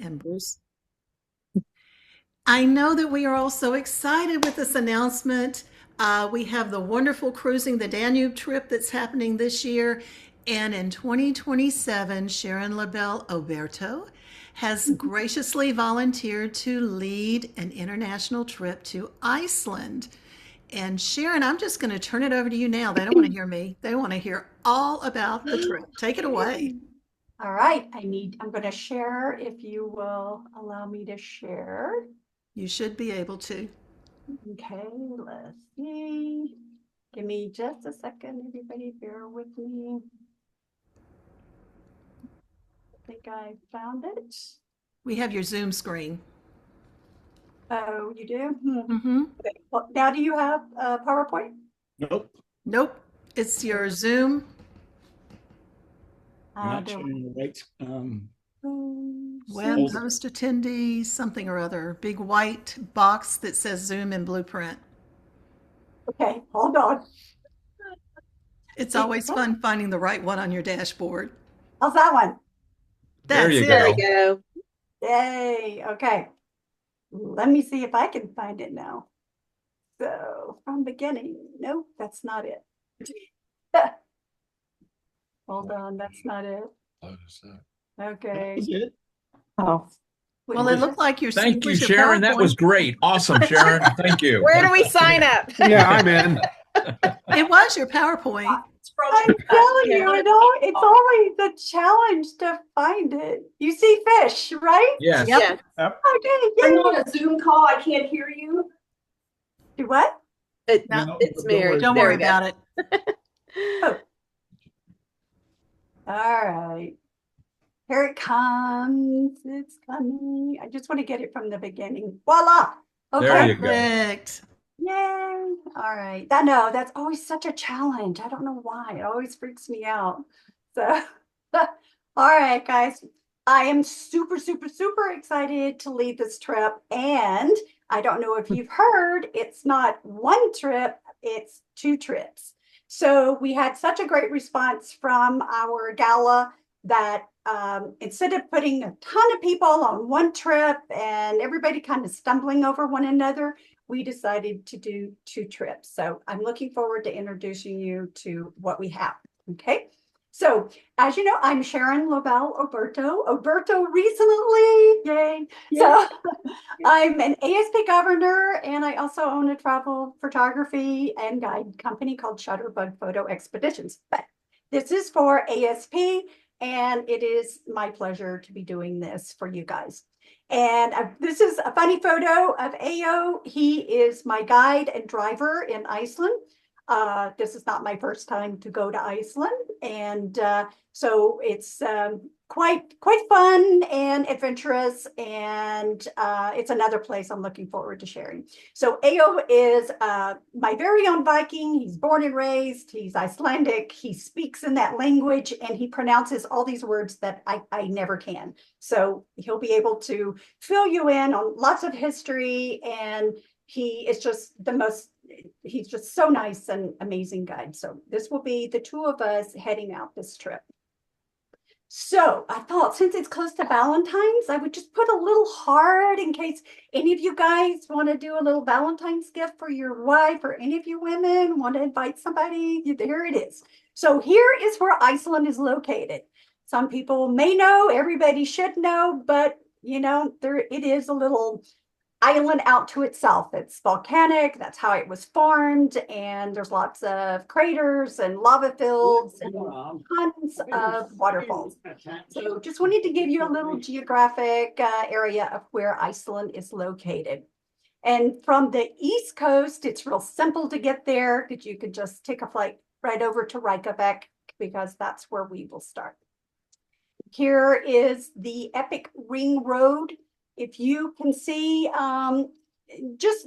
And Bruce, I know that we are all so excited with this announcement. We have the wonderful Cruising the Danube trip that's happening this year. And in 2027, Sharon LaBelle Oberto has graciously volunteered to lead an international trip to Iceland. And Sharon, I'm just going to turn it over to you now. They don't want to hear me. They want to hear all about the trip. Take it away. All right, I'm going to share if you will allow me to share. You should be able to. Okay, let's see. Give me just a second, everybody, bear with me. I think I found it. We have your Zoom screen. Oh, you do? Mm-hmm. Okay. Well, now do you have PowerPoint? Nope. Nope. It's your Zoom. Not showing the right. Web host attendee, something or other. Big white box that says Zoom in blueprint. Okay, hold on. It's always fun finding the right one on your dashboard. How's that one? There you There go. we go. Yay, okay. Let me see if I can find it now. So from beginning, nope, that's not it. Hold on, that's not it. Okay. Is it? Oh. Well, it looked like your Thank you, was your Sharon. That was PowerPoint. great. Awesome, Sharon. Thank you. Where do we sign up? Yeah, I'm in. It was your PowerPoint. I'm telling you, it's always the challenge to find it. You see fish, right? Yes. Yep. Yep. Okay, I'm yay. on a Zoom call. I can't hear you. Do what? No, It's Mary. Don't There worry we go. about it. Oh. All right. Here it comes. It's coming. I just want to get it from the beginning. Voila. Okay. There you go. Perfect. Yay. All right. I know that's always such a challenge. I don't know why. It always freaks me out. So, all right, guys. I am super, super, super excited to lead this trip. And I don't know if you've heard, it's not one trip, it's two trips. So we had such a great response from our gala that instead of putting a ton of people on one trip and everybody kind of stumbling over one another, we decided to do two trips. So I'm looking forward to introducing you to what we have. Okay. So as you know, I'm Sharon LaBelle Oberto recently, yay. So I'm an ASP governor, and I also own a travel photography and guide company called Shutterbug Photo Expeditions. But this is for ASP, and it is my pleasure to be doing this for you guys. And this is a funny photo of Ao. He is my guide and driver in Iceland. This is not my first time to go to Iceland, and so it's quite fun and adventurous, and it's another place I'm looking forward to sharing. So Ao is my very own Viking. He's born and raised. He's Icelandic. He speaks in that language, and he pronounces all these words that I never can. So he'll be able to fill you in on lots of history, and he is just he's just so nice and amazing guide. So this will be the two of us heading out this trip. So I thought since it's close to Valentine's, I would just put a little heart in case any of you guys want to do a little Valentine's gift for your wife, or any of you women want to invite somebody. There it is. So here is where Iceland is located. Some people may know, everybody should know, but you know, it is a little island out to itself. It's volcanic. That's how it was formed. And there's lots of craters and lava fields and tons of waterfalls. So just wanted to give you a little geographic area of where Iceland is located. And from the East Coast, it's real simple to get there, because you could just take a flight right over to Reykjavik, because that's where we will start. Here is the epic ring road. If you can see just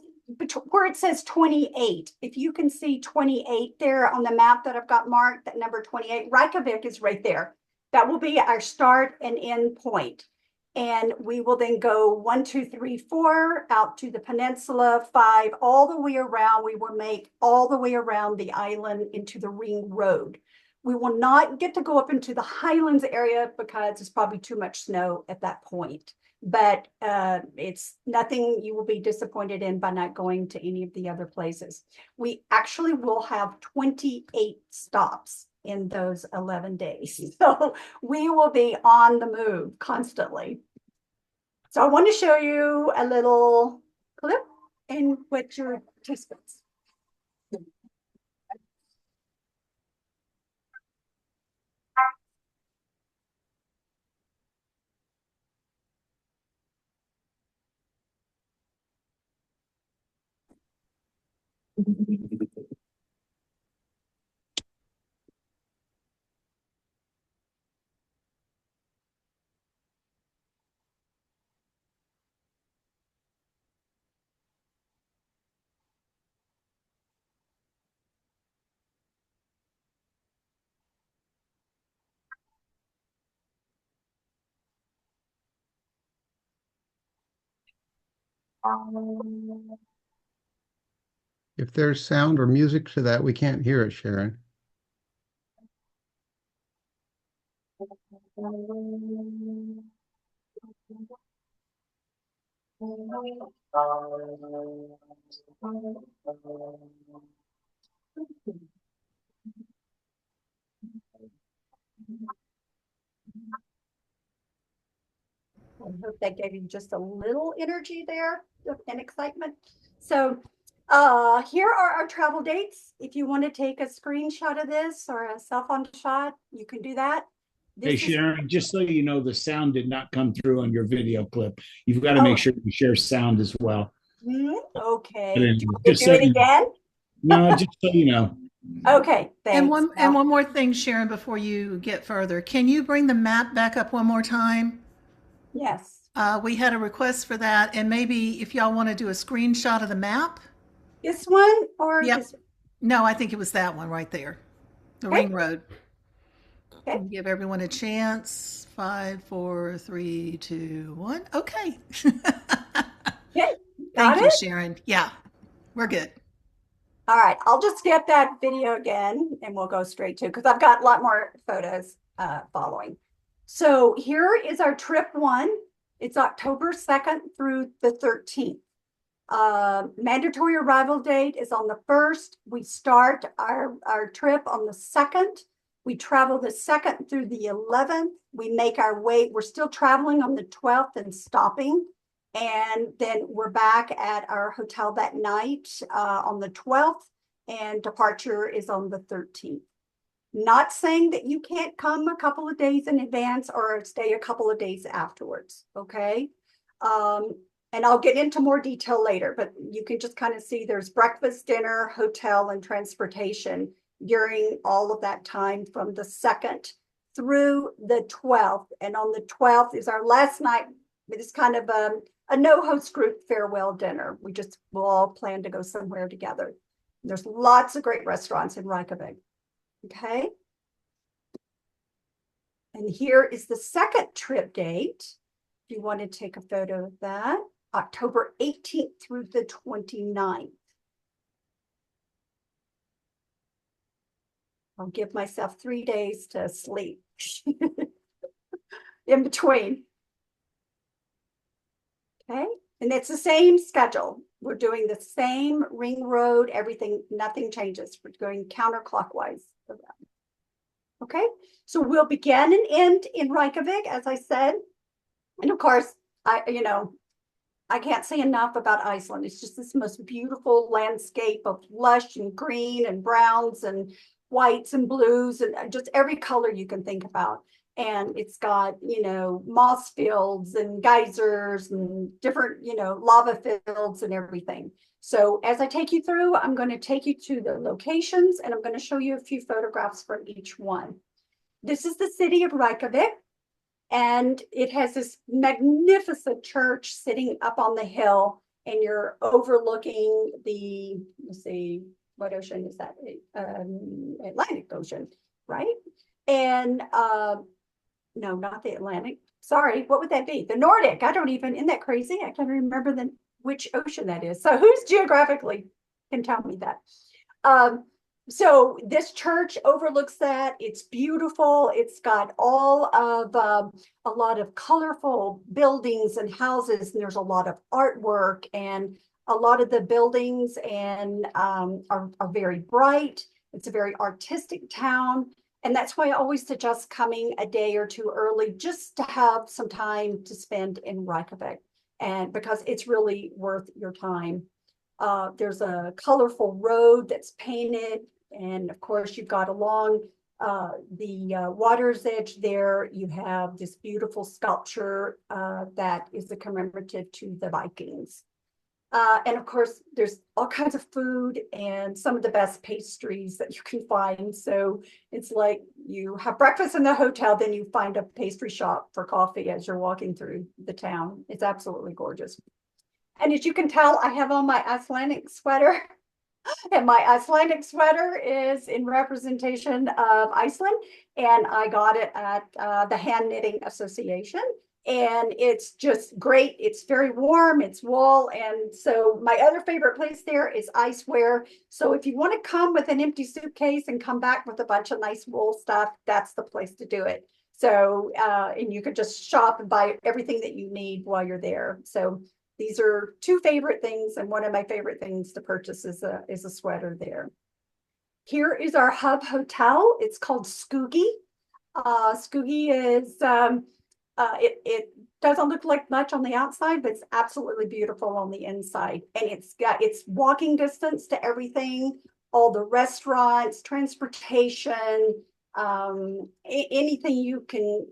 where it says 28, if you can see 28 there on the map that I've got marked, that number 28, Reykjavik is right there. That will be our start and end point. And we will then go 1, 2, 3, 4 out to the peninsula, 5 all the way around. We will make all the way around the island into the ring road. We will not get to go up into the highlands area because it's probably too much snow at that point. But it's nothing you will be disappointed in by not going to any of the other places. We actually will have 28 stops in those 11 days. So we will be on the move constantly. So I want to show you a little clip in which your participants. If there's sound or music to that, we can't hear it, Sharon. I hope that gave you just a little energy there and excitement. So here are our travel dates. If you want to take a screenshot of this or a cell phone shot, you can do that. Hey, Sharon, just so you know, the sound did not come through on your video clip. You've got to make sure you share sound as well. Okay. Do you want to do it again? No, just so you know. Okay, thanks. And one more thing, Sharon, before you get further. Can you bring the map back up one more time? Yes. We had a request for that, and maybe if y'all want to do a screenshot of the map. This one or Yep. this one? No, I think it was that one right there. The Okay. ring road. Okay. Give everyone a chance. 5, 4, 3, 2, 1. Okay. Okay. Thank Got you, it? Sharon. Yeah, we're good. All right, I'll just skip that video again and we'll go straight to, because I've got a lot more photos following. So here is our trip one. It's October 2nd through the 13th. Mandatory arrival date is on the 1st. We start our trip on the 2nd. We travel the 2nd through the 11th. We make our way. We're still traveling on the 12th and stopping. And then we're back at our hotel that night on the 12th, and departure is on the 13th. Not saying that you can't come a couple of days in advance or stay a couple of days afterwards, okay? And I'll get into more detail later, but you can just kind of see there's breakfast, dinner, hotel, and transportation during all of that time from the 2nd through the 12th. And on the 12th is our last night. It's kind of a no-host group farewell dinner. We'll all plan to go somewhere together. There's lots of great restaurants in Reykjavik. Okay. And here is the second trip date. If you want to take a photo of that, October 18th through the 29th. I'll give myself 3 days to sleep in between. Okay, and it's the same schedule. We're doing the same ring road, everything, nothing changes. We're going counterclockwise. Okay, so we'll begin and end in Reykjavik, as I said. And of course, I can't say enough about Iceland. It's just this most beautiful landscape of lush and green and browns and whites and blues and just every color you can think about. And it's got, moss fields and geysers and different, lava fields and everything. So as I take you through, I'm going to take you to the locations and I'm going to show you a few photographs from each one. This is the city of Reykjavik. And it has this magnificent church sitting up on the hill, and you're overlooking let's see, what ocean is that? Atlantic Ocean, right? And no, not the Atlantic. Sorry, what would that be? The Nordic. Isn't that crazy? I can't remember which ocean that is. So who's geographically can tell me that? So this church overlooks that. It's beautiful. It's got all of a lot of colorful buildings and houses, and there's a lot of artwork, and a lot of the buildings and are very bright. It's a very artistic town. And that's why I always suggest coming a day or two early just to have some time to spend in Reykjavik, and because it's really worth your time. There's a colorful road that's painted. And of course, you've got along the water's edge there, you have this beautiful sculpture that is a commemorative to the Vikings. And of course, there's all kinds of food and some of the best pastries that you can find. So it's like you have breakfast in the hotel, then you find a pastry shop for coffee as you're walking through the town. It's absolutely gorgeous. And as you can tell, I have on my Icelandic sweater. And my Icelandic sweater is in representation of Iceland. And I got it at the Hand Knitting Association. And it's just great. It's very warm, it's wool. And so my other favorite place there is Icewear. So if you want to come with an empty suitcase and come back with a bunch of nice wool stuff, that's the place to do it. So, and you could just shop and buy everything that you need while you're there. So these are two favorite things, and one of my favorite things to purchase is a sweater there. Here is our hub hotel. It's called Skoogie. Skoogie is, it doesn't look like much on the outside, but it's absolutely beautiful on the inside. And it's walking distance to everything, all the restaurants, transportation, anything you can,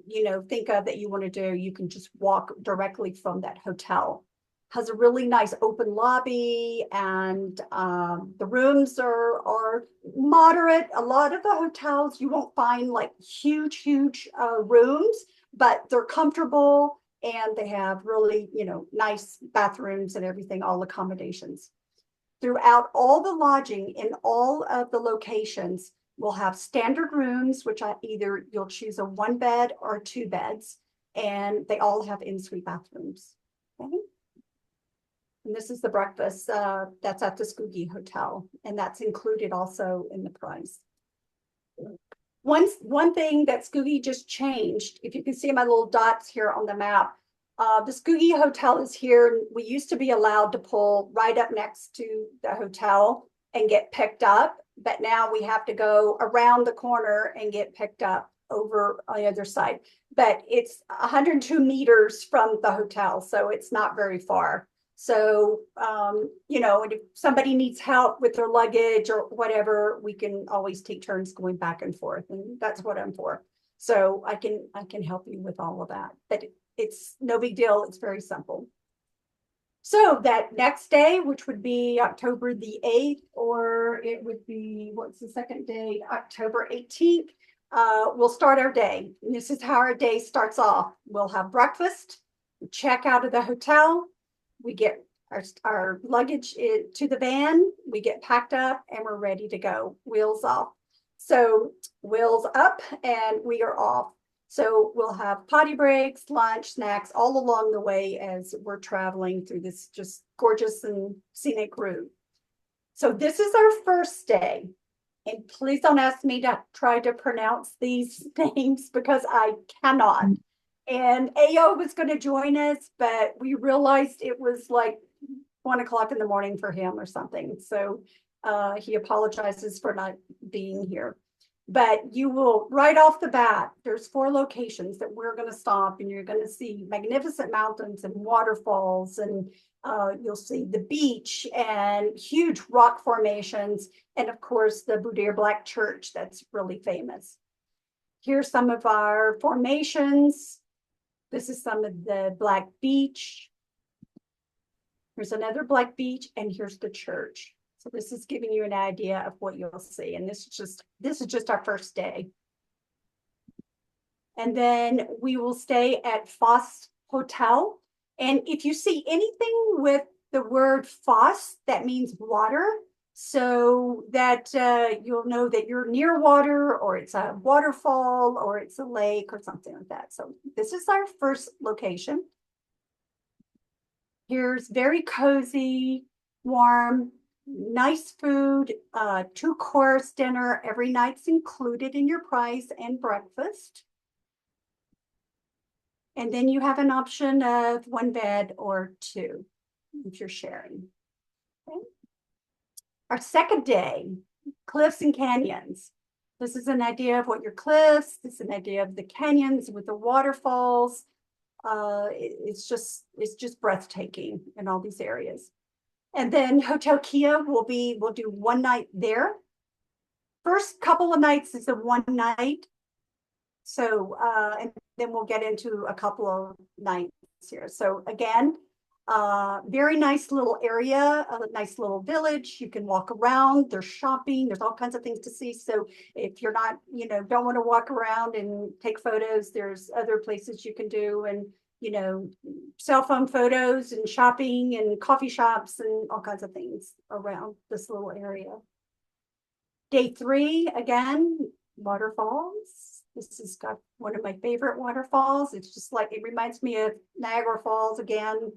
think of that you want to do, you can just walk directly from that hotel. Has a really nice open lobby, and the rooms are moderate. A lot of the hotels, you won't find like huge rooms, but they're comfortable, and they have really, nice bathrooms and everything, all accommodations. Throughout all the lodging in all of the locations, we'll have standard rooms, which either you'll choose a 1 bed or 2 beds, and they all have in-suite bathrooms. Okay. And this is the breakfast that's at the Skoogie Hotel, and that's included also in the price. One thing that Skoogie just changed, if you can see my little dots here on the map, the Skoogie Hotel is here. We used to be allowed to pull right up next to the hotel and get picked up, but now we have to go around the corner and get picked up over on the other side. But it's 102 meters from the hotel, so it's not very far. So, and if somebody needs help with their luggage or whatever, we can always take turns going back and forth. And that's what I'm for. So I can help you with all of that, but it's no big deal. It's very simple. So that next day, which would be October the 8th, or it would be, what's the second day? October 18th, we'll start our day. And this is how our day starts off. We'll have breakfast, check out of the hotel. We get our luggage to the van, we get packed up, and we're ready to go. Wheels off. So wheels up and we are off. So we'll have potty breaks, lunch, snacks all along the way as we're traveling through this just gorgeous and scenic route. So this is our first day. And please don't ask me to try to pronounce these names because I cannot. And AO was going to join us, but we realized it was like 1 o'clock in the morning for him or something. So he apologizes for not being here. But you will, right off the bat, there's 4 locations that we're going to stop, and you're going to see magnificent mountains and waterfalls, and you'll see the beach and huge rock formations, and of course the Boudir Black Church that's really famous. Here's some of our formations. This is some of the Black Beach. Here's another Black Beach, and here's the church. So this is giving you an idea of what you'll see. And this is just our first day. And then we will stay at Foss Hotel. And if you see anything with the word Foss, that means water. So that you'll know that you're near water, or it's a waterfall, or it's a lake, or something like that. So this is our first location. Here's very cozy, warm, nice food, 2-course dinner every night's included in your price and breakfast. And then you have an option of 1 bed or 2 if you're sharing. Okay. Our second day, cliffs and canyons. This is an idea of what your cliffs, this is an idea of the canyons with the waterfalls. It's just breathtaking in all these areas. And then Hotel Kia we'll do 1 night there. First couple of nights is a 1 night. So and then we'll get into a couple of nights here. So again, very nice little area, a nice little village. You can walk around, there's shopping, there's all kinds of things to see. So if you're not, don't want to walk around and take photos, there's other places you can do, and cell phone photos and shopping and coffee shops and all kinds of things around this little area. Day 3, again, waterfalls. This has got one of my favorite waterfalls. It's just like, it reminds me of Niagara Falls again,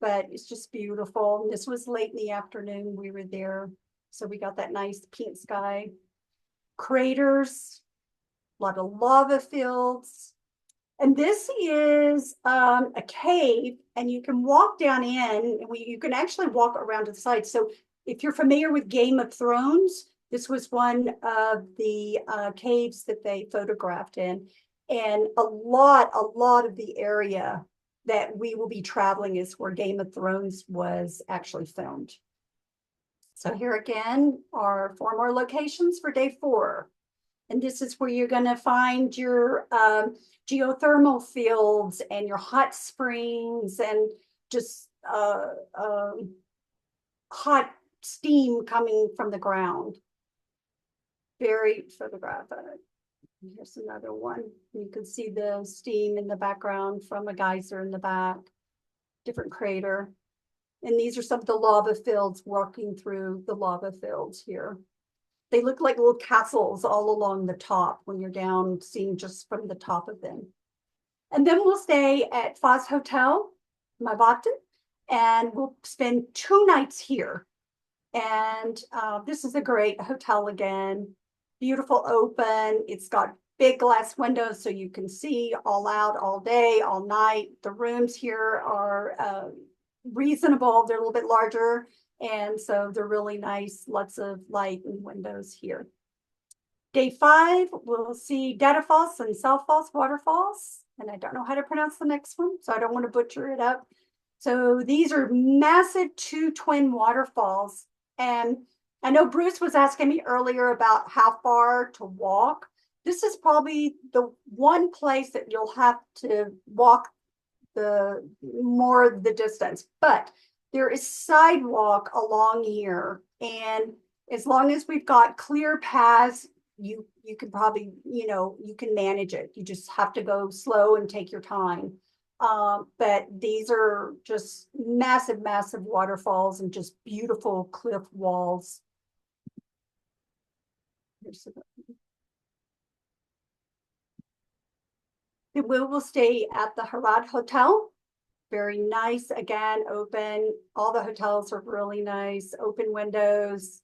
but it's just beautiful. And this was late in the afternoon we were there. So we got that nice pink sky. Craters, a lot of lava fields. And this is a cave, and you can walk down in, and you can actually walk around to the side. So if you're familiar with Game of Thrones, this was one of the caves that they photographed in. And a lot of the area that we will be traveling is where Game of Thrones was actually filmed. So here again are 4 more locations for day 4. And this is where you're going to find your geothermal fields and your hot springs and just hot steam coming from the ground. Very photographic. Here's another one. You can see the steam in the background from a geyser in the back, different crater. And these are some of the lava fields, walking through the lava fields here. They look like little castles all along the top when you're down, seeing just from the top of them. And then we'll stay at Foz Hotel, Mavaten, and we'll spend 2 nights here. And this is a great hotel again, beautiful open. It's got big glass windows so you can see all out all day, all night. The rooms here are reasonable. They're a little bit larger. And so they're really nice, lots of light and windows here. Day 5, we'll see Datafoss and Selfoss waterfalls. And I don't know how to pronounce the next one, so I don't want to butcher it up. So these are massive 2 twin waterfalls. And I know Bruce was asking me earlier about how far to walk. This is probably the one place that you'll have to walk the distance, but there is sidewalk along here, and as long as we've got clear paths, you can probably, you can manage it. You just have to go slow and take your time. But these are just massive waterfalls and just beautiful cliff walls. We will stay at the Harad Hotel. Very nice, again, open. All the hotels are really nice, open windows.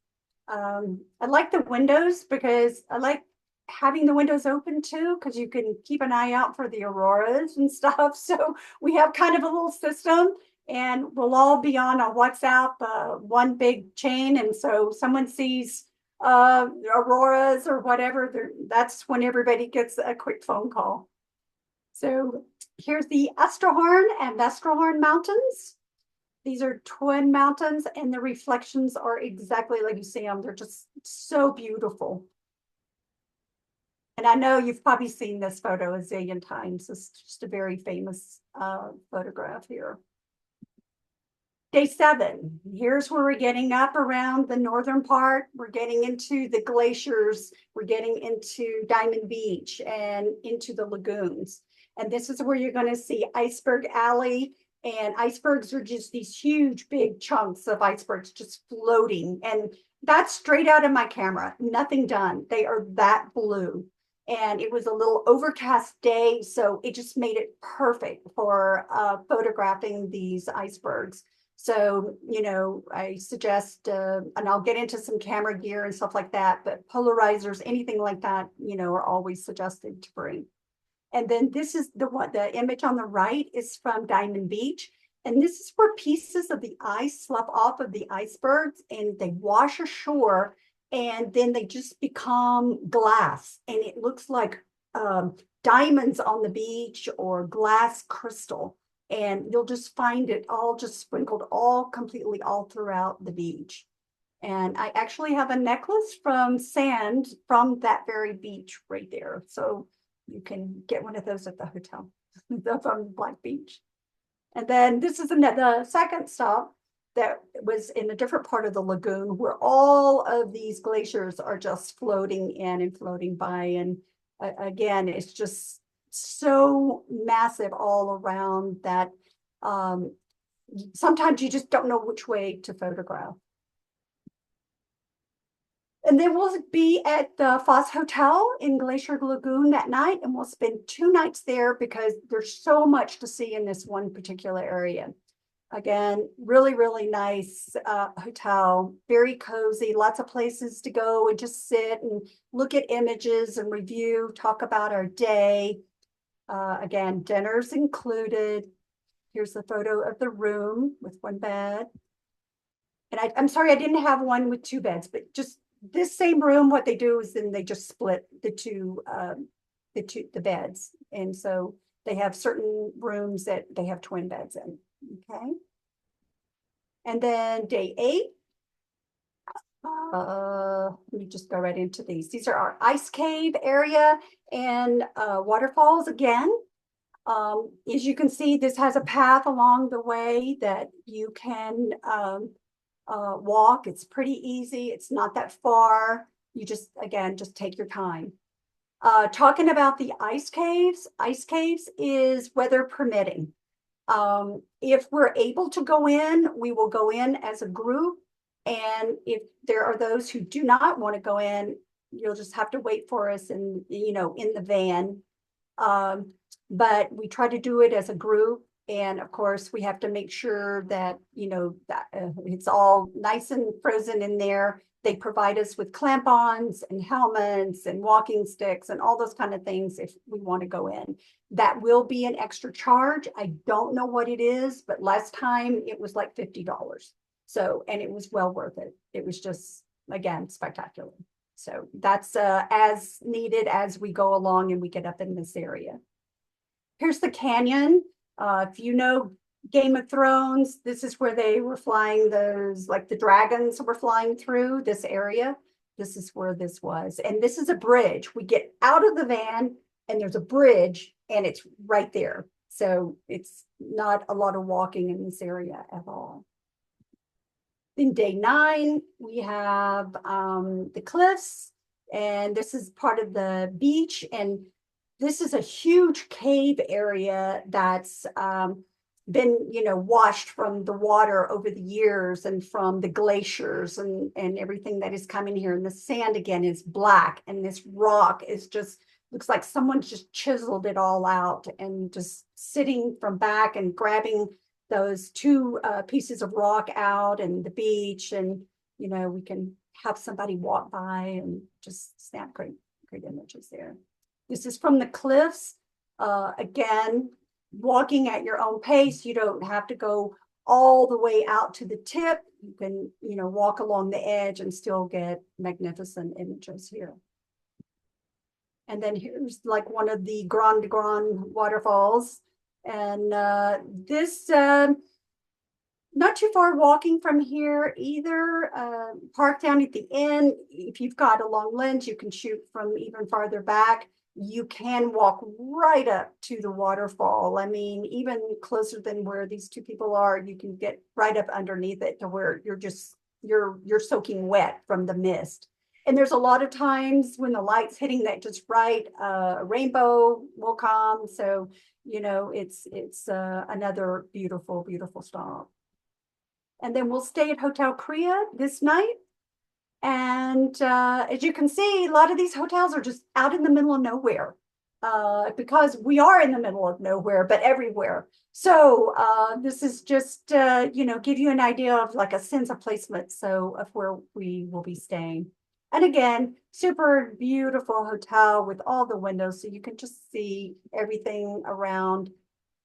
I like the windows because I like having the windows open too, because you can keep an eye out for the auroras and stuff. So we have kind of a little system, and we'll all be on a WhatsApp, one big chain. And so someone sees auroras or whatever, that's when everybody gets a quick phone call. So here's the Esterhorn and Vesterhorn mountains. These are twin mountains, and the reflections are exactly like you see them. They're just so beautiful. And I know you've probably seen this photo a zillion times. It's just a very famous photograph here. Day 7, here's where we're getting up around the northern part. We're getting into the glaciers. We're getting into Diamond Beach and into the lagoons. And this is where you're going to see Iceberg Alley. And icebergs are just these huge, big chunks of icebergs just floating. And that's straight out of my camera, nothing done. They are that blue. And it was a little overcast day, so it just made it perfect for photographing these icebergs. So, I suggest, and I'll get into some camera gear and stuff like that, but polarizers, anything like that, are always suggested to bring. And then this is the image on the right is from Diamond Beach. And this is where pieces of the ice slough off of the icebergs and they wash ashore and then they just become glass. And it looks like diamonds on the beach or glass crystal. And you'll just find it all just sprinkled completely all throughout the beach. And I actually have a necklace from sand from that very beach right there. So you can get one of those at the hotel from Black Beach. And then this is the second stop that was in a different part of the lagoon where all of these glaciers are just floating in and floating by. And again, it's just so massive all around that sometimes you just don't know which way to photograph. And then we'll be at the Foss Hotel in Glacier Lagoon that night, and we'll spend 2 nights there because there's so much to see in this one particular area. Again, really, really nice hotel, very cozy, lots of places to go and just sit and look at images and review, talk about our day. Again, dinner's included. Here's the photo of the room with 1 bed. And I'm sorry, I didn't have one with 2 beds, but just this same room, what they do is then they just split the beds. And so they have certain rooms that they have twin beds in. Okay. And then day 8. Let me just go right into these. These are our ice cave area and waterfalls again. As you can see, this has a path along the way that you can walk. It's pretty easy. It's not that far. You just take your time. Talking about the ice caves is weather permitting. If we're able to go in, we will go in as a group. And if there are those who do not want to go in, you'll just have to wait for us in the van. But we try to do it as a group. And of course, we have to make sure that, that it's all nice and frozen in there. They provide us with clamp-ons and helmets and walking sticks and all those kind of things if we want to go in. That will be an extra charge. I don't know what it is, but last time it was like $50. So, and it was well worth it. It was just, again, spectacular. So that's as needed as we go along and we get up in this area. Here's the canyon. If you know Game of Thrones, this is where they were flying those, like the dragons were flying through this area. This is where this was. And this is a bridge. We get out of the van and there's a bridge and it's right there. So it's not a lot of walking in this area at all. In day 9, we have the cliffs, and this is part of the beach. And this is a huge cave area that's been, washed from the water over the years and from the glaciers and everything that is coming here. And the sand again is black, and this rock is just looks like someone just chiseled it all out and just sitting from back and grabbing those 2 pieces of rock out and the beach, and we can have somebody walk by and just snap great images there. This is from the cliffs. Again, walking at your own pace. You don't have to go all the way out to the tip. You can, walk along the edge and still get magnificent images here. And then here's like one of the Grand waterfalls. And this, not too far walking from here either. Park down at the end. If you've got a long lens, you can shoot from even farther back. You can walk right up to the waterfall. I mean, even closer than where these 2 people are, you can get right up underneath it to where you're soaking wet from the mist. And there's a lot of times when the light's hitting that just right, a rainbow will come. So, it's another beautiful, beautiful stop. And then we'll stay at Hotel Korea this night. And as you can see, a lot of these hotels are just out in the middle of nowhere. because we are in the middle of nowhere, but everywhere. So this is just, give you an idea of like a sense of placement. So of where we will be staying. And again, super beautiful hotel with all the windows. So you can just see everything around.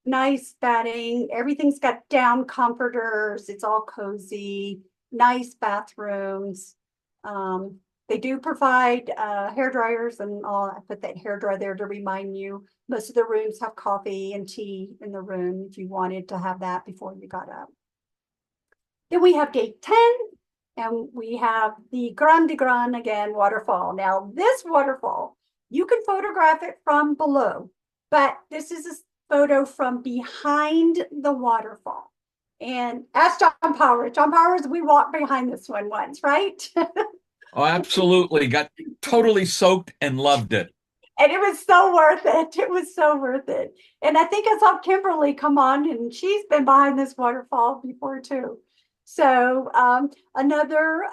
Nice bedding. Everything's got down comforters. It's all cozy. Nice bathrooms. They do provide hair dryers and all. I put that hair dryer there to remind you. Most of the rooms have coffee and tea in the room if you wanted to have that before you got up. Then we have gate 10, and we have the Grande Gran again waterfall. Now, this waterfall, you can photograph it from below, but this is a photo from behind the waterfall. And ask John Powers. John Powers, we walked behind this one once, right? Oh, absolutely. Got totally soaked and loved it. And it was so worth it. It was so worth it. And I think I saw Kimberly come on, and she's been behind this waterfall before too. So another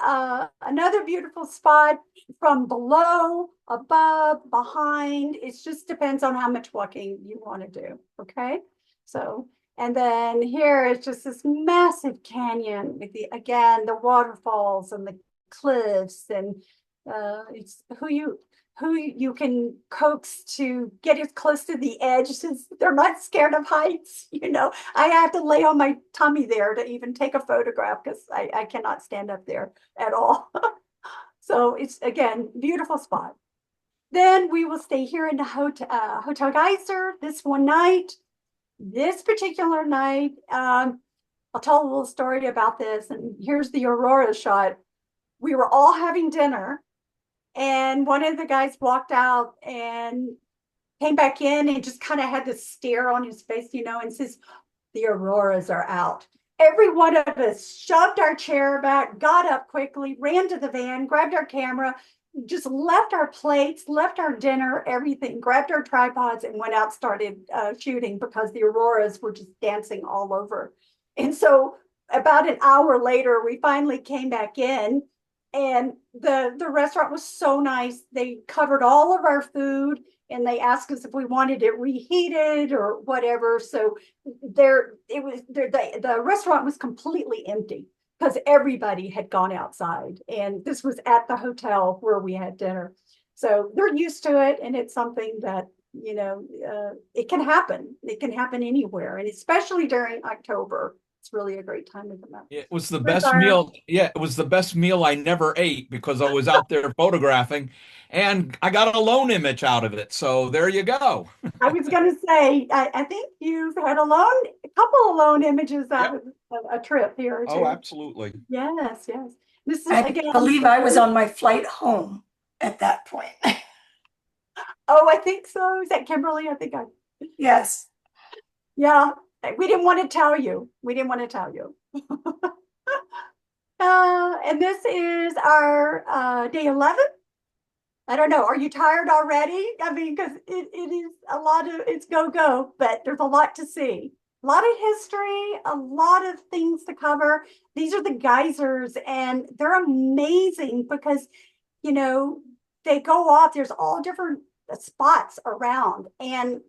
beautiful spot from below, above, behind. It just depends on how much walking you want to do. Okay. So, and then here is just this massive canyon with the waterfalls and the cliffs, and it's who you can coax to get as close to the edge, since they're not scared of heights. I have to lay on my tummy there to even take a photograph because I cannot stand up there at all. So it's, again, beautiful spot. Then we will stay here in the Hotel Geyser this one night. This particular night, I'll tell a little story about this. And here's the aurora shot. We were all having dinner, and one of the guys walked out and came back in and just kind of had this stare on his face, and says, "The auroras are out." Every one of us shoved our chair back, got up quickly, ran to the van, grabbed our camera, just left our plates, left our dinner, everything, grabbed our tripods, and went out, started shooting, because the auroras were just dancing all over. And so about an hour later, we finally came back in, and the restaurant was so nice. They covered all of our food, and they asked us if we wanted it reheated or whatever. So the restaurant was completely empty because everybody had gone outside, and this was at the hotel where we had dinner. So they're used to it, and it's something that, it can happen. It can happen anywhere, and especially during October. It's really a great time to come out. It was the best meal. Yeah, it was the best meal I never ate because I was out there photographing, and I got a lone image out of it. So there you go. I was going to say, I think you've had a couple of lone images out of a trip here or two. Oh, absolutely. Yes, yes. This is, I again, believe I was on my flight home at that point. Oh, I think so. Is that Kimberly? I think Yes. yeah. We didn't want to tell you. We didn't want to tell you. And this is our day 11. I don't know. Are you tired already? I mean, because it is a lot of, it's go, but there's a lot to see. A lot of history, a lot of things to cover. These are the geysers, and they're amazing because, they go off. There's all different spots around, and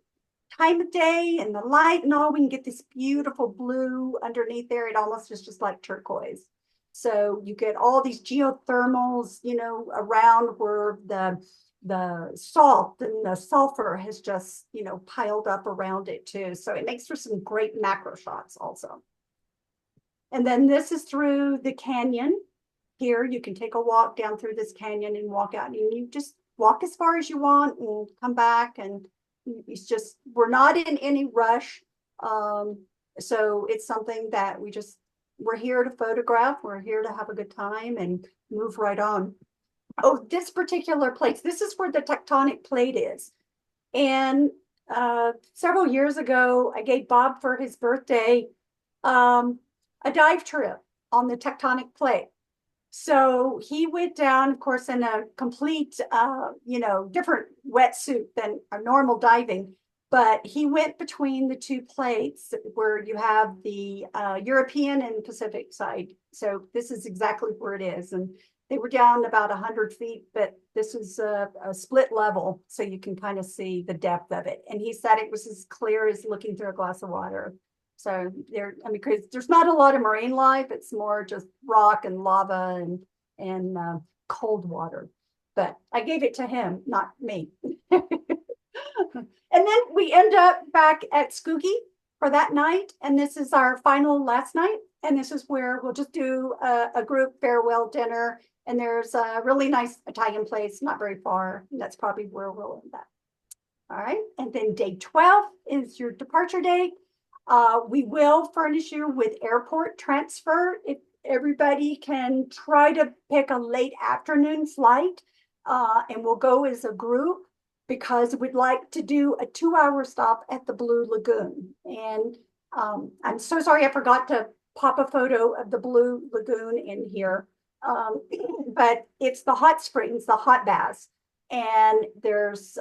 time of day and the light and all, we can get this beautiful blue underneath there. It almost is just like turquoise. So you get all these geothermals, around where the salt and the sulfur has just, piled up around it too. So it makes for some great macro shots also. And then this is through the canyon. Here you can take a walk down through this canyon and walk out, and you just walk as far as you want and come back. And it's just, we're not in any rush. So it's something that we're here to photograph. We're here to have a good time and move right on. Oh, this particular place, this is where the tectonic plate is. And several years ago, I gave Bob for his birthday a dive trip on the tectonic plate. So he went down, of course, in a complete, different wetsuit than a normal diving, but he went between the two plates where you have the European and Pacific side. So this is exactly where it is. And They were down about 100 feet, but this is a split level, so you can kind of see the depth of it. And he said it was as clear as looking through a glass of water. So because there's not a lot of marine life, it's more just rock and lava and cold water. But I gave it to him, not me. And then we end up back at Skookie for that night. And this is our final last night. And this is where we'll just do a group farewell dinner. And there's a really nice Italian place, not very far. And that's probably where we'll end up. All right. And then day 12 is your departure date. We will furnish you with airport transfer. If everybody can try to pick a late afternoon flight, and we'll go as a group, because we'd like to do a 2-hour stop at the Blue Lagoon. And I'm so sorry I forgot to pop a photo of the Blue Lagoon in here. But it's the hot springs, the hot baths. And there's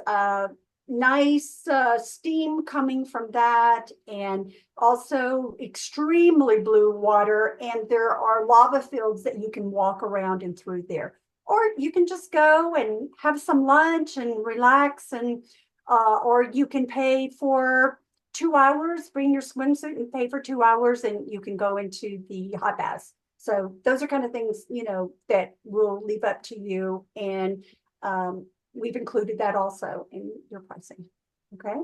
nice steam coming from that, and also extremely blue water. And there are lava fields that you can walk around and through there. Or you can just go and have some lunch and relax, and or you can pay for 2 hours, bring your swimsuit and pay for 2 hours, and you can go into the hot baths. So those are kind of things, that we'll leave up to you. And we've included that also in your pricing. Okay.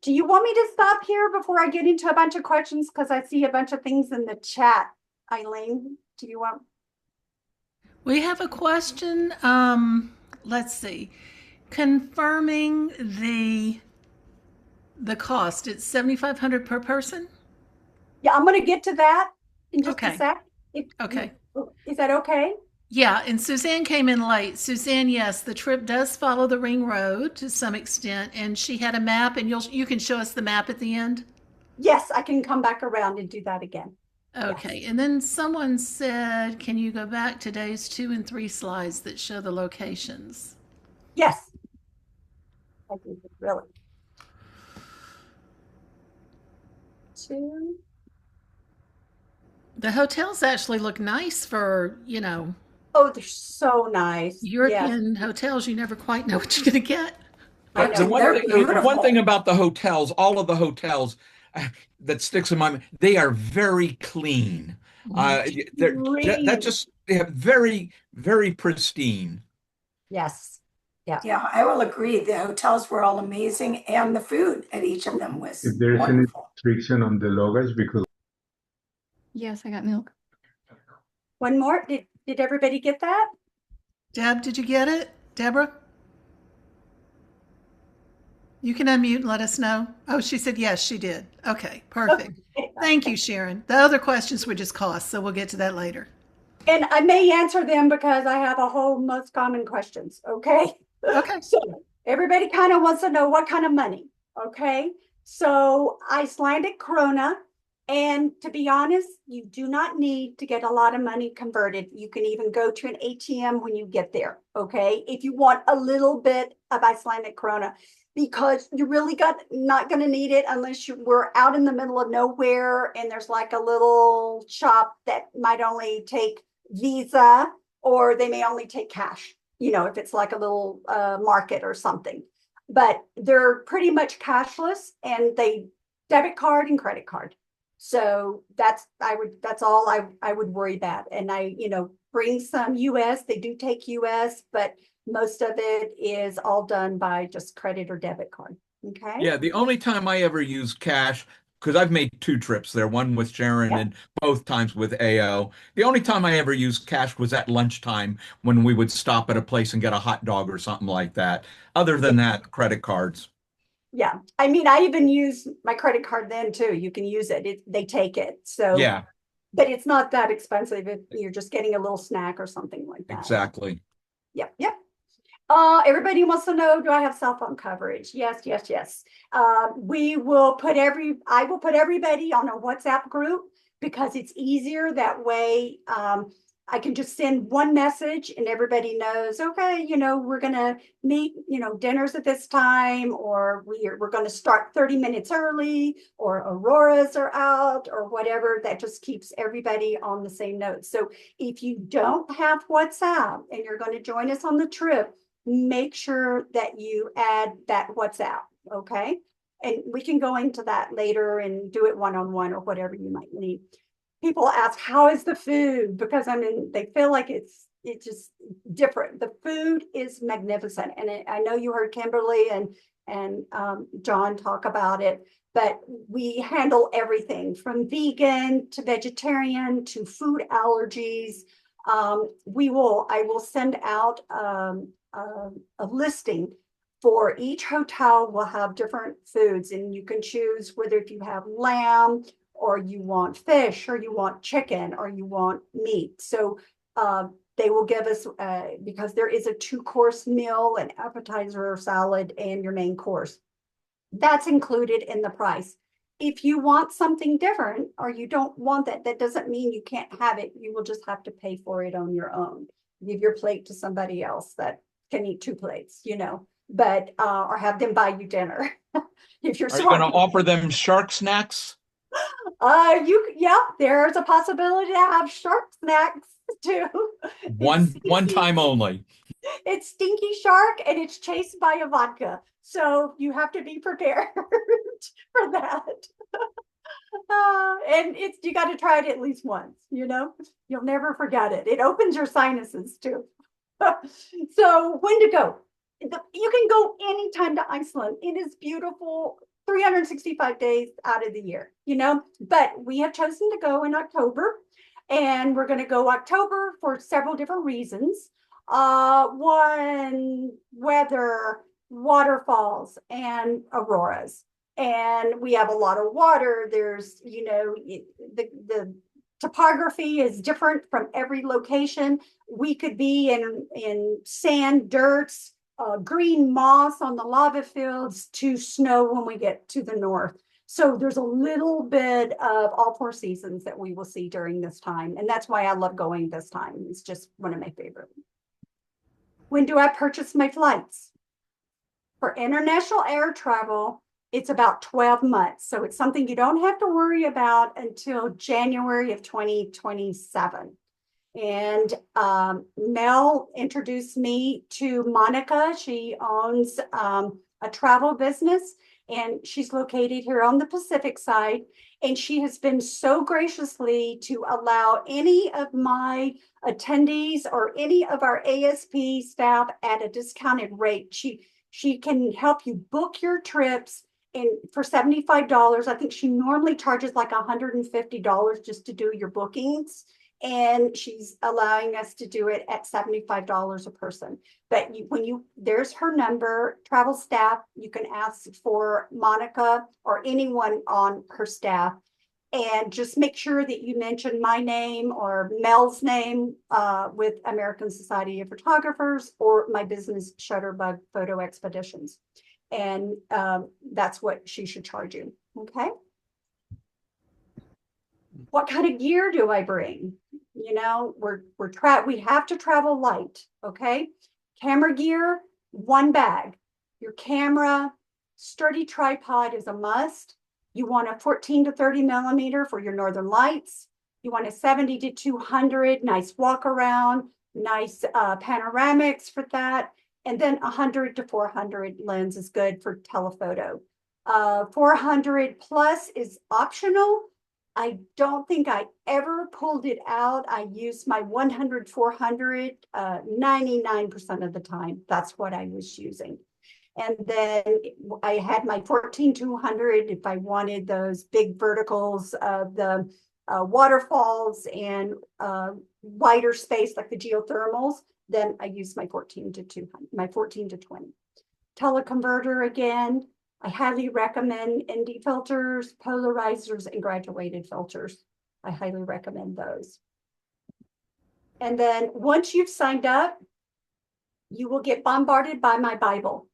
Do you want me to stop here before I get into a bunch of questions? Because I see a bunch of things in the chat. Eileen, do you want? We have a question. Let's see. Confirming the cost. It's $7,500 per person. Yeah, I'm going to get to that in just Okay. a sec. Okay. Is that okay? Yeah, and Suzanne came in late. Suzanne, yes, the trip does follow the ring road to some extent, and she had a map, and you can show us the map at the end. Yes, I can come back around and do that again. Okay, Yes. and then someone said, can you go back to days 2 and 3 slides that show the locations? Yes. I do, really. 2. The hotels actually look nice for, Oh, they're so nice. Yes. European hotels. You never quite know what you're going to get. I The know, one they're thing, the one beautiful. thing about the hotels, all of the hotels that sticks in my mind, they are very clean. They're very, very pristine. Yes. Yeah. Yeah, I will agree. The hotels were all amazing, and the food at each of them was If there is any wonderful. restriction on the luggage, because Yes, I got milk. One more. Did everybody get that? Deb, did you get it? Deborah? You can unmute and let us know. Oh, she said yes, she did. Okay, perfect. Okay. Thank you, Sharon. The other questions were just costs, so we'll get to that later. And I may answer them because I have a whole most common questions. Okay. Okay. So everybody kind of wants to know what kind of money. Okay. So Icelandic krona. And to be honest, you do not need to get a lot of money converted. You can even go to an ATM when you get there. Okay. If you want a little bit of Icelandic krona, because you really not going to need it unless we're out in the middle of nowhere and there's like a little shop that might only take Visa, or they may only take cash, if it's like a little market or something. But they're pretty much cashless, and they debit card and credit card. So that's all I would worry about. And I bring some US. They do take US, but most of it is all done by just credit or debit card. Okay. Yeah, the only time I ever use cash, because I've made 2 trips there, one with Sharon Yeah. and both times with AO. The only time I ever used cash was at lunchtime when we would stop at a place and get a hot dog or something like that. Other than that, credit cards. Yeah. I mean, I even use my credit card then too. You can use it. They take it. So Yeah, but it's not that expensive if you're just getting a little snack or something like that. exactly. Yep. Yep. Everybody wants to know, do I have cell phone coverage? Yes, yes, yes. I will put everybody on a WhatsApp group because it's easier that way. I can just send one message and everybody knows, okay, we're going to meet, dinners at this time, or we're going to start 30 minutes early, or auroras are out, or whatever. That just keeps everybody on the same note. So if you don't have WhatsApp and you're going to join us on the trip, make sure that you add that WhatsApp, okay? And we can go into that later and do it one-on-one or whatever you might need. People ask, how is the food? Because they feel like it's just different. The food is magnificent. And I know you heard Kimberly and John talk about it, but we handle everything from vegan to vegetarian to food allergies. I will send out a listing for each hotel. Will have different foods, and you can choose whether if you have lamb, or you want fish, or you want chicken, or you want meat. So they will give us, because there is a 2-course meal, an appetizer, salad, and your main course. That's included in the price. If you want something different, or you don't want that, that doesn't mean you can't have it. You will just have to pay for it on your own. Give your plate to somebody else that can eat 2 plates, but or have them buy you dinner. If you're Are you going to smart. offer them shark snacks? There's a possibility to have shark snacks too. One time only. It's stinky shark, and it's chased by a vodka. So you have to be prepared for that. And you got to try it at least once, you'll never forget it. It opens your sinuses too. So when to go? You can go anytime to Iceland. It is beautiful 365 days out of the year, but we have chosen to go in October, and we're going to go October for several different reasons. One, weather, waterfalls, and auroras. And we have a lot of water. There's, the topography is different from every location. We could be in sand, dirts, green moss on the lava fields, to snow when we get to the north. So there's a little bit of all 4 seasons that we will see during this time. And that's why I love going this time. It's just one of my favorite. When do I purchase my flights? For international air travel, it's about 12 months. So it's something you don't have to worry about until January of 2027. And Mel introduced me to Monica. She owns a travel business, and she's located here on the Pacific side. And she has been so graciously to allow any of my attendees or any of our ASP staff at a discounted rate. She can help you book your trips, and for $75. I think she normally charges like $150 just to do your bookings. And she's allowing us to do it at $75 a person. But there's her number, travel staff. You can ask for Monica or anyone on her staff, and just make sure that you mention my name or Mel's name with American Society of Photographers, or my business, Shutterbug Photo Expeditions. And that's what she should charge you. Okay. What kind of gear do I bring? We have to travel light. Okay. Camera gear, 1 bag. Your camera, sturdy tripod is a must. You want a 14 to 30 millimeter for your northern lights. You want a 70 to 200, nice walk around, nice panoramics for that. And then 100 to 400 lens is good for telephoto. 400 plus is optional. I don't think I ever pulled it out. I used my 100, 400, 99% of the time. That's what I was using. And then I had my 14-200 if I wanted those big verticals of the waterfalls and wider space like the geothermals. Then I used my 14 to 20. Teleconverter again. I highly recommend ND filters, polarizers, and graduated filters. I highly recommend those. And then once you've signed up, you will get bombarded by my Bible.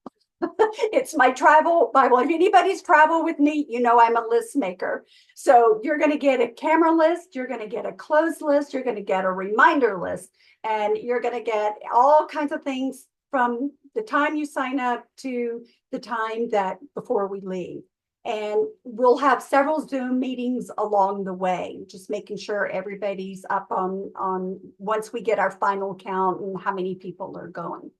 It's my travel Bible. If anybody's traveled with me, you know I'm a list maker. So you're going to get a camera list, you're going to get a clothes list, you're going to get a reminder list, and you're going to get all kinds of things from the time you sign up to the time that before we leave. And we'll have several Zoom meetings along the way, just making sure everybody's up on once we get our final count and how many people are going.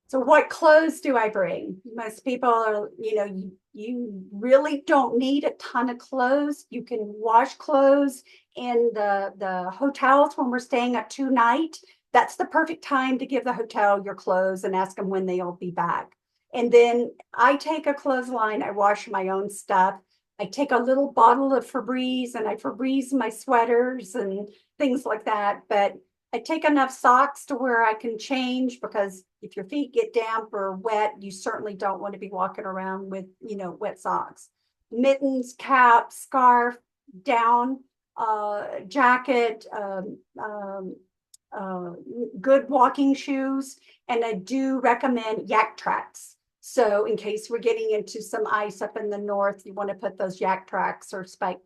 So what clothes do I bring? Most people are, you really don't need a ton of clothes. You can wash clothes in the hotels when we're staying a 2-night. That's the perfect time to give the hotel your clothes and ask them when they'll be back. And then I take a clothesline, I wash my own stuff. I take a little bottle of Febreze and I Febreze my sweaters and things like that. But I take enough socks to where I can change, because if your feet get damp or wet, you certainly don't want to be walking around with, wet socks. Mittens, cap, scarf, down, jacket, good walking shoes. And I do recommend yak tracks. So in case we're getting into some ice up in the north, you want to put those yak tracks or spike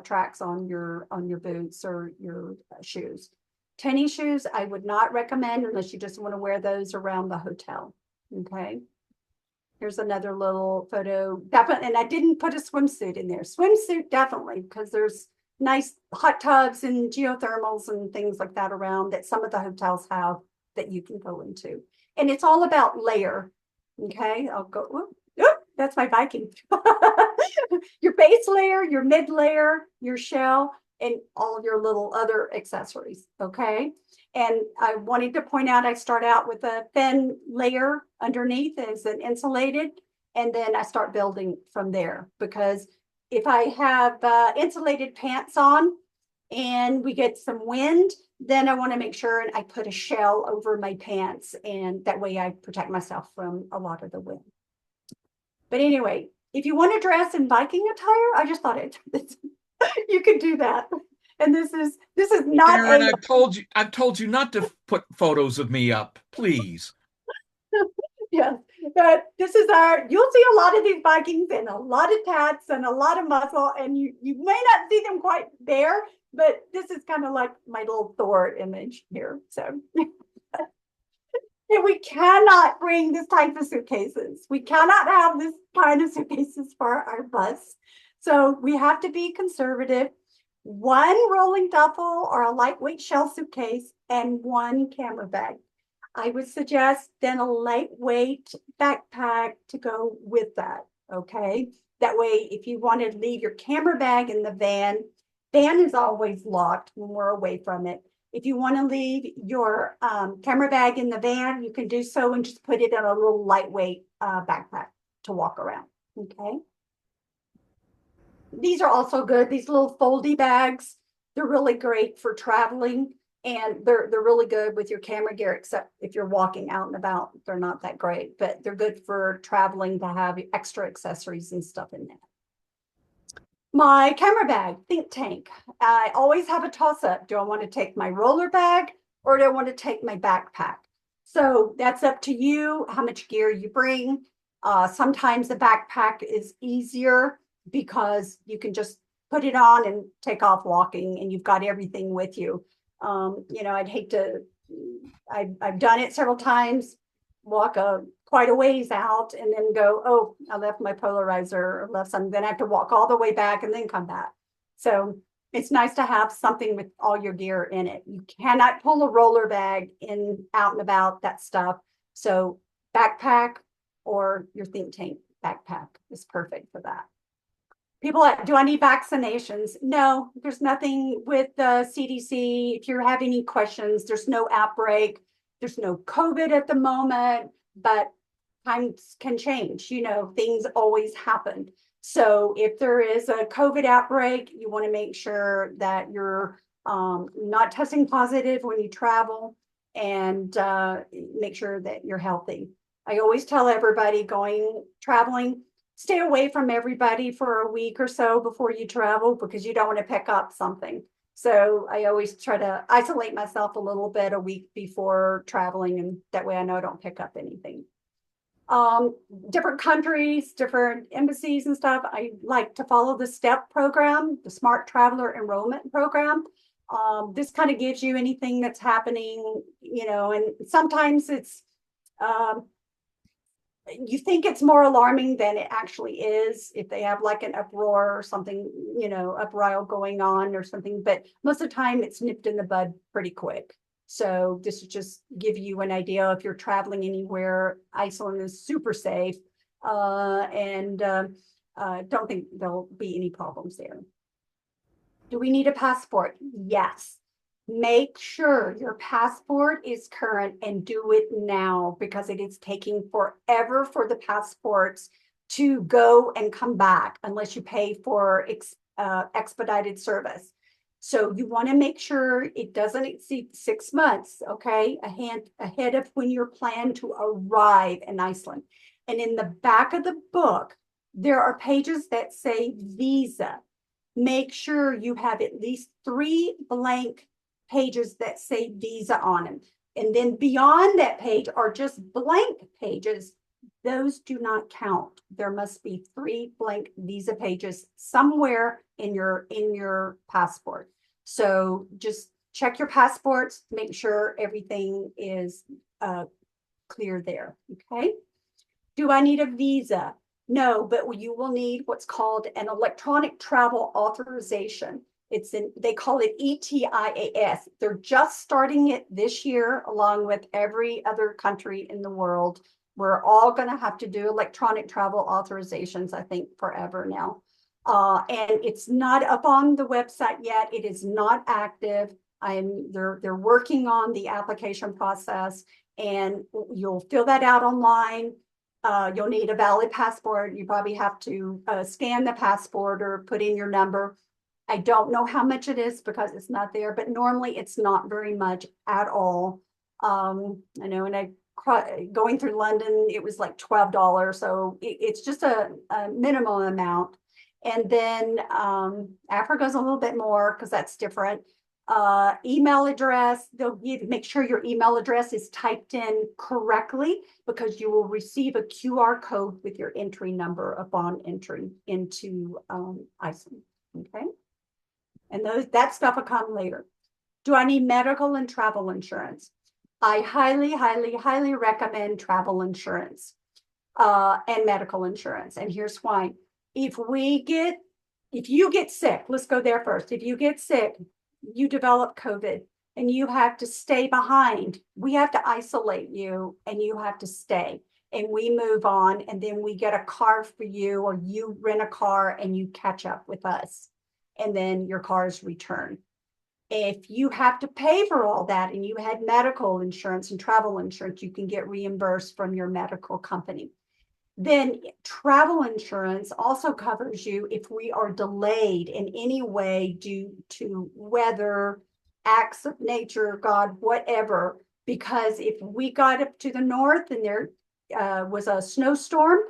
tracks on your boots or your shoes. Tennis shoes, I would not recommend unless you just want to wear those around the hotel. Okay. Here's another little photo. Definitely, and I didn't put a swimsuit in there. Swimsuit, definitely, because there's nice hot tubs and geothermals and things like that around that some of the hotels have that you can go into. And it's all about layer. Okay. I'll go. That's my Viking. Your base layer, your mid layer, your shell, and all your little other accessories. Okay. And I wanted to point out, I start out with a thin layer underneath as an insulated, and then I start building from there, because if I have insulated pants on and we get some wind, then I want to make sure and I put a shell over my pants, and that way I protect myself from a lot of the wind. But anyway, if you want to dress in Viking attire, I just thought you can do that. And this is not Aaron, I've told you not to put photos of me up, please. Yeah, but this is you'll see a lot of these Vikings and a lot of tats and a lot of muscle, and you may not see them quite there, but this is kind of like my little Thor image here. So and we cannot bring this type of suitcases. We cannot have this kind of suitcases for our bus. So we have to be conservative. One rolling duffel or a lightweight shell suitcase and one camera bag. I would suggest then a lightweight backpack to go with that. Okay. That way, if you want to leave your camera bag in the van is always locked when we're away from it. If you want to leave your camera bag in the van, you can do so and just put it in a little lightweight backpack to walk around. Okay. These are also good. These little foldy bags, they're really great for traveling, and they're really good with your camera gear, except if you're walking out and about, they're not that great, but they're good for traveling to have extra accessories and stuff in there. My camera bag, think tank. I always have a toss up. Do I want to take my roller bag or do I want to take my backpack? So that's up to you, how much gear you bring. Sometimes the backpack is easier because you can just put it on and take off walking and you've got everything with you. I'd hate to, I've done it several times, walk quite a ways out and then go, oh, I left my polarizer or left something. Then I have to walk all the way back and then come back. So it's nice to have something with all your gear in it. You cannot pull a roller bag in out and about, that stuff. So backpack or your think tank backpack is perfect for that. People, do I need vaccinations? No, there's nothing with the CDC. If you have any questions, there's no outbreak. There's no COVID at the moment, but times can change. Things always happen. So if there is a COVID outbreak, you want to make sure that you're not testing positive when you travel, and make sure that you're healthy. I always tell everybody traveling, stay away from everybody for a week or so before you travel, because you don't want to pick up something. So I always try to isolate myself a little bit a week before traveling, and that way I know I don't pick up anything. Um, Different countries, different embassies and stuff. I like to follow the STEP program, the Smart Traveler Enrollment Program. This kind of gives you anything that's happening, and sometimes it's, um, you think it's more alarming than it actually is if they have like an uproar or something, uprising going on or something, but most of the time it's nipped in the bud pretty quick. So this will just give you an idea if you're traveling anywhere. Iceland is super safe, and don't think there'll be any problems there. Do we need a passport? Yes. Make sure your passport is current and do it now because it is taking forever for the passports to go and come back unless you pay for expedited service. So you want to make sure it doesn't exceed 6 months, okay, ahead of when you're planned to arrive in Iceland. And in the back of the book, there are pages that say visa. Make sure you have at least 3 blank pages that say visa on them. And then beyond that page are just blank pages. Those do not count. There must be 3 blank visa pages somewhere in your passport. So just check your passports, make sure everything is clear there, okay? Do I need a visa? No, but you will need what's called an electronic travel authorization. They call it ETIAS. They're just starting it this year, along with every other country in the world. We're all going to have to do electronic travel authorizations, I think, forever now. And it's not up on the website yet. It is not active. They're working on the application process, and you'll fill that out online. You'll need a valid passport. You probably have to scan the passport or put in your number. I don't know how much it is because it's not there, but normally it's not very much at all. I know, and going through London, it was like $12. So it's just a minimum amount. And then Africa's a little bit more because that's different. Email address, make sure your email address is typed in correctly because you will receive a QR code with your entry number upon entry into Iceland. Okay. And that stuff will come later. Do I need medical and travel insurance? I highly, highly, highly recommend travel insurance and medical insurance. And here's why. If you get sick, let's go there first. If you get sick, you develop COVID and you have to stay behind. We have to isolate you and you have to stay. And we move on, and then we get a car for you, or you rent a car and you catch up with us. And then your car is returned. If you have to pay for all that and you had medical insurance and travel insurance, you can get reimbursed from your medical company. Then travel insurance also covers you if we are delayed in any way due to weather, acts of nature, God, whatever. Because if we got up to the north and there was a snowstorm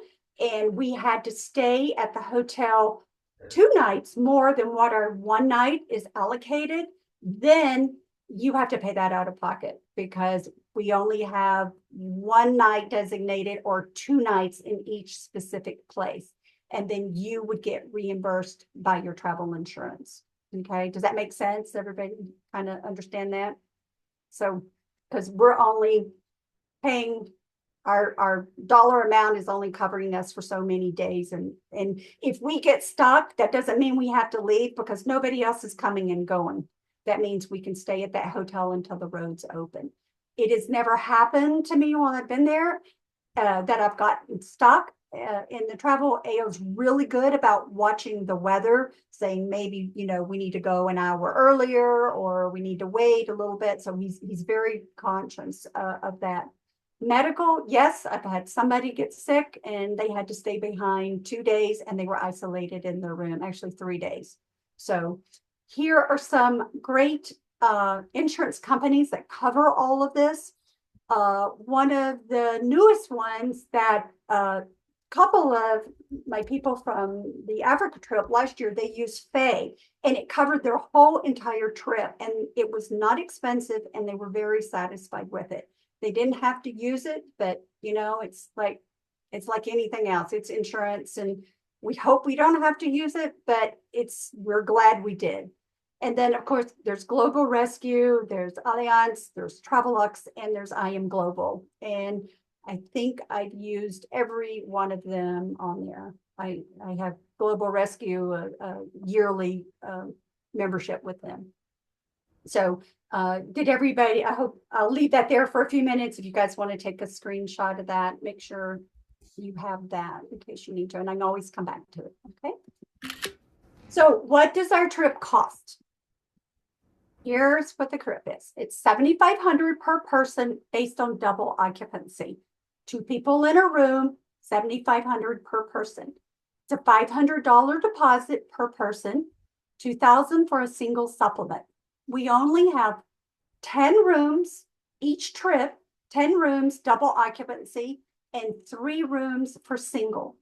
and we had to stay at the hotel 2 nights more than what our 1 night is allocated, then you have to pay that out of pocket because we only have 1 night designated or 2 nights in each specific place. And then you would get reimbursed by your travel insurance. Okay, does that make sense? Everybody kind of understand that? So, because we're only paying our dollar amount is only covering us for so many days. And if we get stuck, that doesn't mean we have to leave because nobody else is coming and going. That means we can stay at that hotel until the roads open. It has never happened to me while I've been there that I've gotten stuck in the travel. AO's really good about watching the weather, saying maybe, we need to go an hour earlier or we need to wait a little bit. So he's very conscious of that. Medical, yes, I've had somebody get sick and they had to stay behind 2 days and they were isolated in their room, actually 3 days. So here are some great insurance companies that cover all of this. One of the newest ones that a couple of my people from the Africa trip last year, they used Faye, and it covered their whole entire trip, and it was not expensive, and they were very satisfied with it. They didn't have to use it, but it's like It's like anything else. It's insurance, and we hope we don't have to use it, but we're glad we did. And then, of course, there's Global Rescue, there's Allianz, there's Travelux, and there's I Am Global. And I think I've used every one of them on there. I have Global Rescue, a yearly membership with them. So did everybody, I hope I'll leave that there for a few minutes. If you guys want to take a screenshot of that, make sure you have that in case you need to, and I can always come back to it. Okay. So what does our trip cost? Here's what the trip is. It's $7,500 per person based on double occupancy. 2 people in a room, $7,500 per person. It's a $500 deposit per person, $2,000 for a single supplement. We only have 10 rooms each trip, 10 rooms, double occupancy, and 3 rooms for single.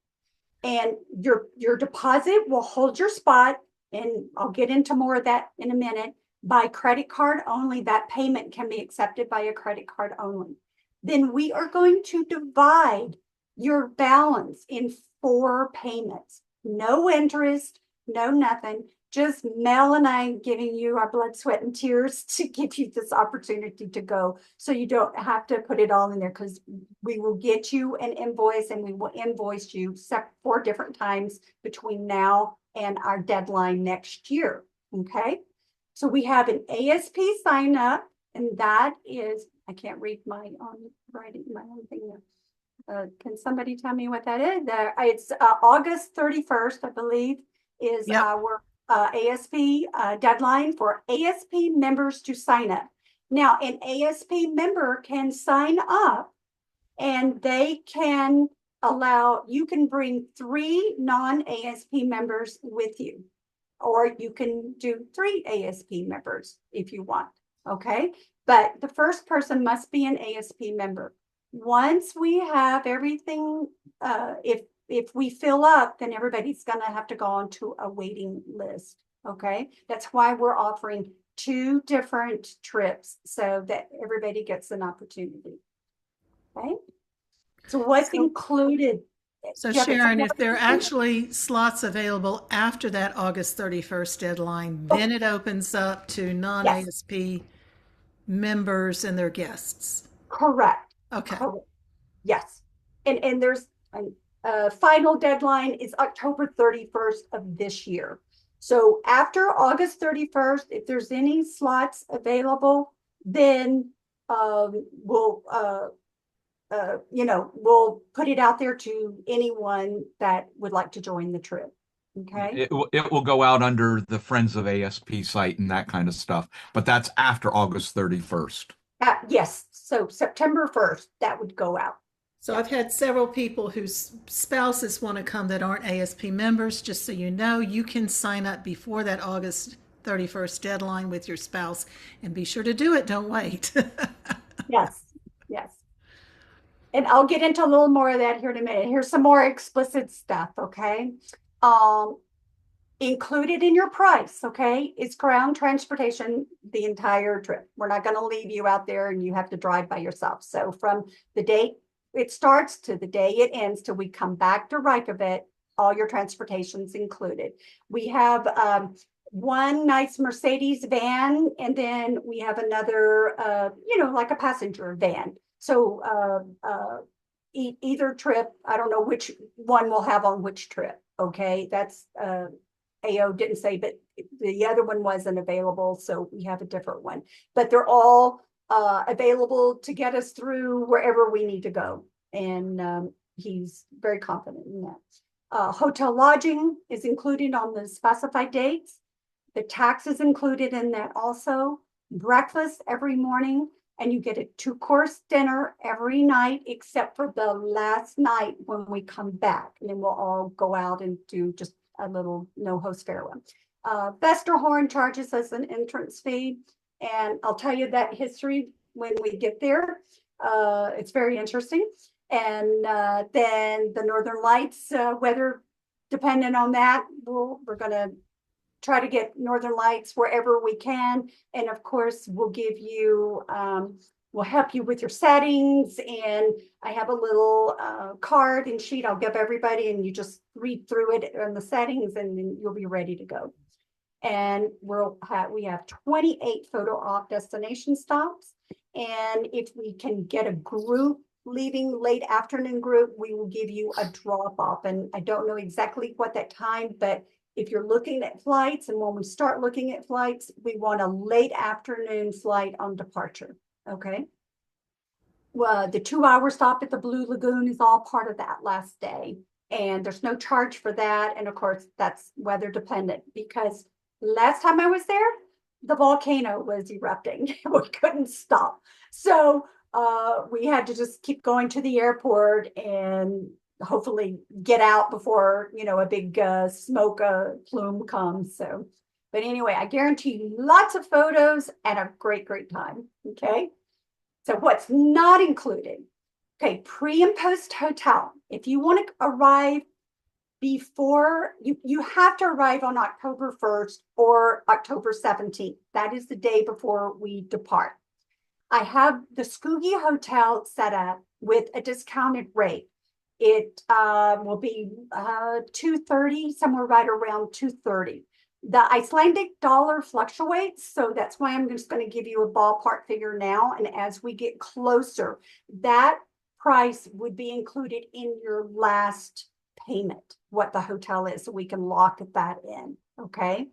And your deposit will hold your spot, and I'll get into more of that in a minute. By credit card only, that payment can be accepted by a credit card only. Then we are going to divide your balance in 4 payments. No interest, no nothing. Just Mel and I giving you our blood, sweat, and tears to give you this opportunity to go. So you don't have to put it all in there, because we will get you an invoice, and we will invoice you 4 different times between now and our deadline next year. Okay. So we have an ASP sign up, and that is, I can't read my own writing, my own thing there. Can somebody tell me what that is? It's August 31st, I believe, is our ASP deadline for ASP members to sign up. Now, an ASP member can sign up, and they can you can bring 3 non-ASP members with you, or you can do 3 ASP members if you want. Okay. But the first person must be an ASP member. Once we have everything, if we fill up, then everybody's going to have to go onto a waiting list. Okay. That's why we're offering 2 different trips, so that everybody gets an opportunity. Okay. So what's included? So Sharon, if there are actually slots available after that August 31st deadline, then it opens up to non-ASP members and their guests. Correct. Okay. Correct. Yes. And there's a final deadline is October 31st of this year. So after August 31st, if there's any slots available, then we'll put it out there to anyone that would like to join the trip. Okay. It will go out under the Friends of ASP site and that kind of stuff, but that's after August 31st. Yes. So September 1st, that would go out. So I've had several people whose spouses want to come that aren't ASP members. Just so you know, you can sign up before that August 31st deadline with your spouse, and be sure to do it. Don't wait. Yes. Yes. And I'll get into a little more of that here in a minute. Here's some more explicit stuff. Okay. Included in your price, okay, is ground transportation the entire trip. We're not going to leave you out there and you have to drive by yourself. So from the date it starts to the day it ends till we come back to Reykjavik, all your transportation's included. We have one nice Mercedes van, and then we have another, like a passenger van. So either trip, I don't know which one we'll have on which trip. Okay, that's AO didn't say, but the other one wasn't available, so we have a different one. But they're all available to get us through wherever we need to go, and he's very confident in that. Hotel lodging is included on the specified dates. The tax is included in that also. Breakfast every morning, and you get a 2-course dinner every night except for the last night when we come back, and then we'll all go out and do just a little no host fare one. Vesterhorn charges us an entrance fee, and I'll tell you that history when we get there. It's very interesting. And then the Northern Lights, weather dependent on that, we're going to try to get Northern Lights wherever we can. And of course, we'll give you we'll help you with your settings. And I have a little card and sheet I'll give everybody, and you just read through it on the settings, and then you'll be ready to go. And we have 28 photo op destination stops. And if we can get a group leaving late afternoon group, we will give you a drop off. And I don't know exactly what that time, but if you're looking at flights, and when we start looking at flights, we want a late afternoon flight on departure. Okay. Well, the 2-hour stop at the Blue Lagoon is all part of that last day. And there's no charge for that. And of course, that's weather dependent, because last time I was there, the volcano was erupting. We couldn't stop. So we had to just keep going to the airport and hopefully get out before, a big smoke plume comes. So, but anyway, I guarantee you lots of photos and a great, great time. Okay. So what's not included? Okay, pre and post hotel. If you want to arrive before, you have to arrive on October 1st or October 17th. That is the day before we depart. I have the Skoogie Hotel set up with a discounted rate. It will be $230, somewhere right around $230. The Icelandic dollar fluctuates, so that's why I'm just going to give you a ballpark figure now. And as we get closer, that price would be included in your last payment, what the hotel is, so we can lock that in. Okay.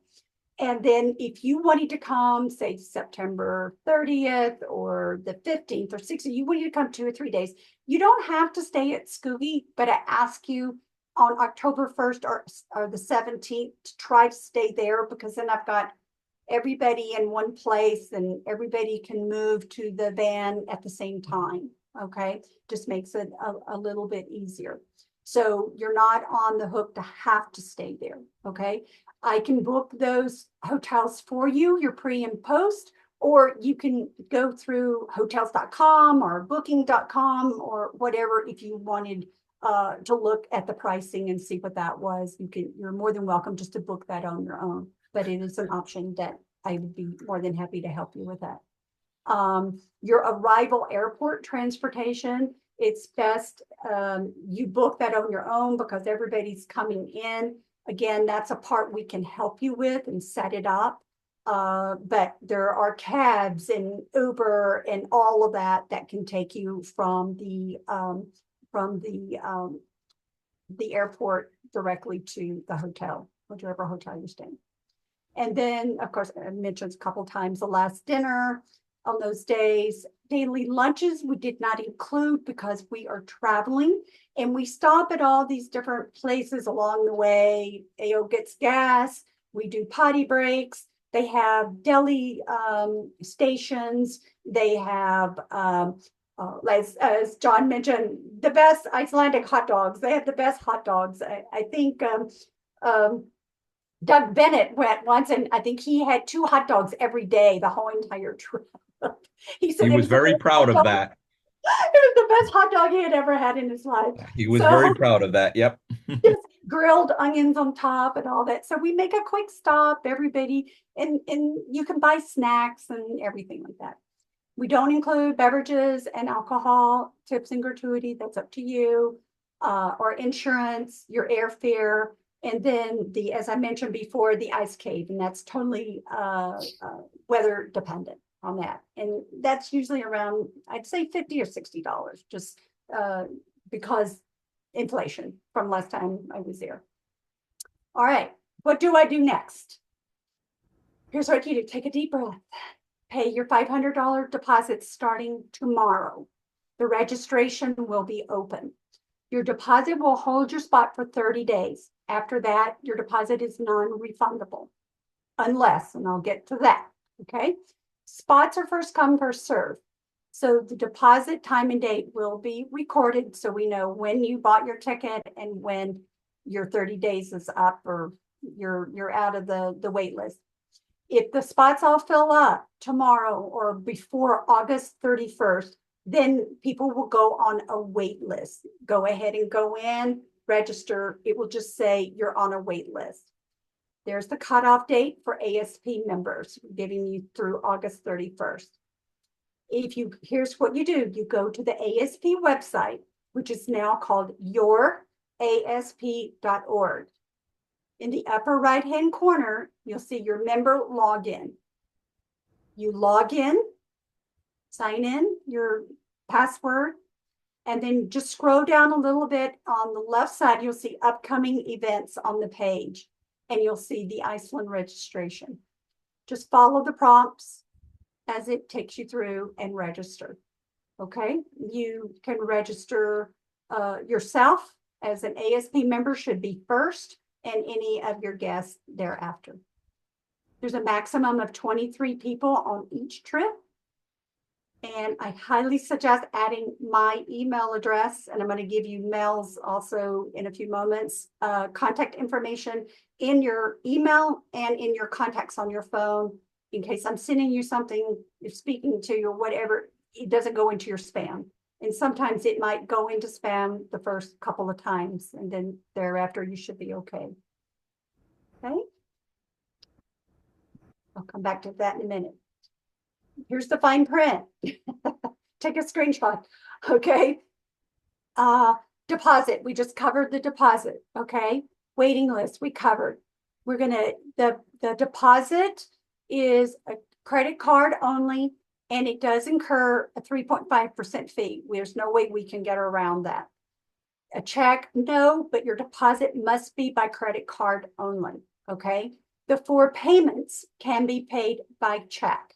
And then if you wanted to come, say September 30th or the 15th or 16th, you wanted to come 2 or 3 days, you don't have to stay at Skoogie, but I ask you on October 1st or the 17th to try to stay there, because then I've got everybody in one place and everybody can move to the van at the same time. Okay. Just makes it a little bit easier. So you're not on the hook to have to stay there. Okay. I can book those hotels for you, your pre and post, or you can go through hotels.com or booking.com or whatever. If you wanted to look at the pricing and see what that was, you're more than welcome just to book that on your own. But it is an option that I would be more than happy to help you with that. Your arrival airport transportation, it's best you book that on your own, because everybody's coming in. Again, that's a part we can help you with and set it up. But there are cabs and Uber and all of that can take you from the airport directly to the hotel, whichever hotel you're staying. And then, of course, I mentioned a couple times the last dinner on those days. Daily lunches we did not include because we are traveling and we stop at all these different places along the way. AO gets gas, we do potty breaks. They have deli stations. They have, as John mentioned, the best Icelandic hot dogs. They have the best hot dogs. I think Doug Bennett went once, and I think he had 2 hot dogs every day, the whole entire trip. He said He was very proud of that. It was the best hot dog he had ever had in his life. He was very proud of that. Yep. Just grilled onions on top and all that. So we make a quick stop, everybody, and you can buy snacks and everything like that. We don't include beverages and alcohol, tips and gratuity. That's up to you, or insurance, your airfare. And then as I mentioned before, the ice cave, and that's totally weather dependent on that. And that's usually around, I'd say $50 or $60, just because inflation from last time I was there. All right, what do I do next? Here's what you do. Take a deep breath. Pay your $500 deposit starting tomorrow. The registration will be open. Your deposit will hold your spot for 30 days. After that, your deposit is non-refundable, unless, and I'll get to that, okay? Spots are first come, first serve. So the deposit time and date will be recorded, so we know when you bought your ticket and when your 30 days is up or you're out of the wait list. If the spots all fill up tomorrow or before August 31st, then people will go on a wait list. Go ahead and go in, register. It will just say you're on a wait list. There's the cutoff date for ASP members, giving you through August 31st. Here's what you do. You go to the ASP website, which is now called yourasp.org. In the upper right-hand corner, you'll see your member login. You log in, sign in your password, and then just scroll down a little bit. On the left side, you'll see upcoming events on the page, and you'll see the Iceland registration. Just follow the prompts as it takes you through and register. Okay, you can register yourself as an ASP member should be first, and any of your guests thereafter. There's a maximum of 23 people on each trip. And I highly suggest adding my email address, and I'm going to give you Mel's also in a few moments, contact information in your email and in your contacts on your phone, in case I'm sending you something, you're speaking to you or whatever, it doesn't go into your spam. And sometimes it might go into spam the first couple of times, and then thereafter you should be okay. Okay. I'll come back to that in a minute. Here's the fine print. Take a screenshot. Okay. Deposit. We just covered the deposit. Okay. Waiting list. We covered. We're gonna the deposit is a credit card only, and it does incur a 3.5% fee. There's no way we can get around that. A check, no, but your deposit must be by credit card only. Okay. The 4 payments can be paid by check.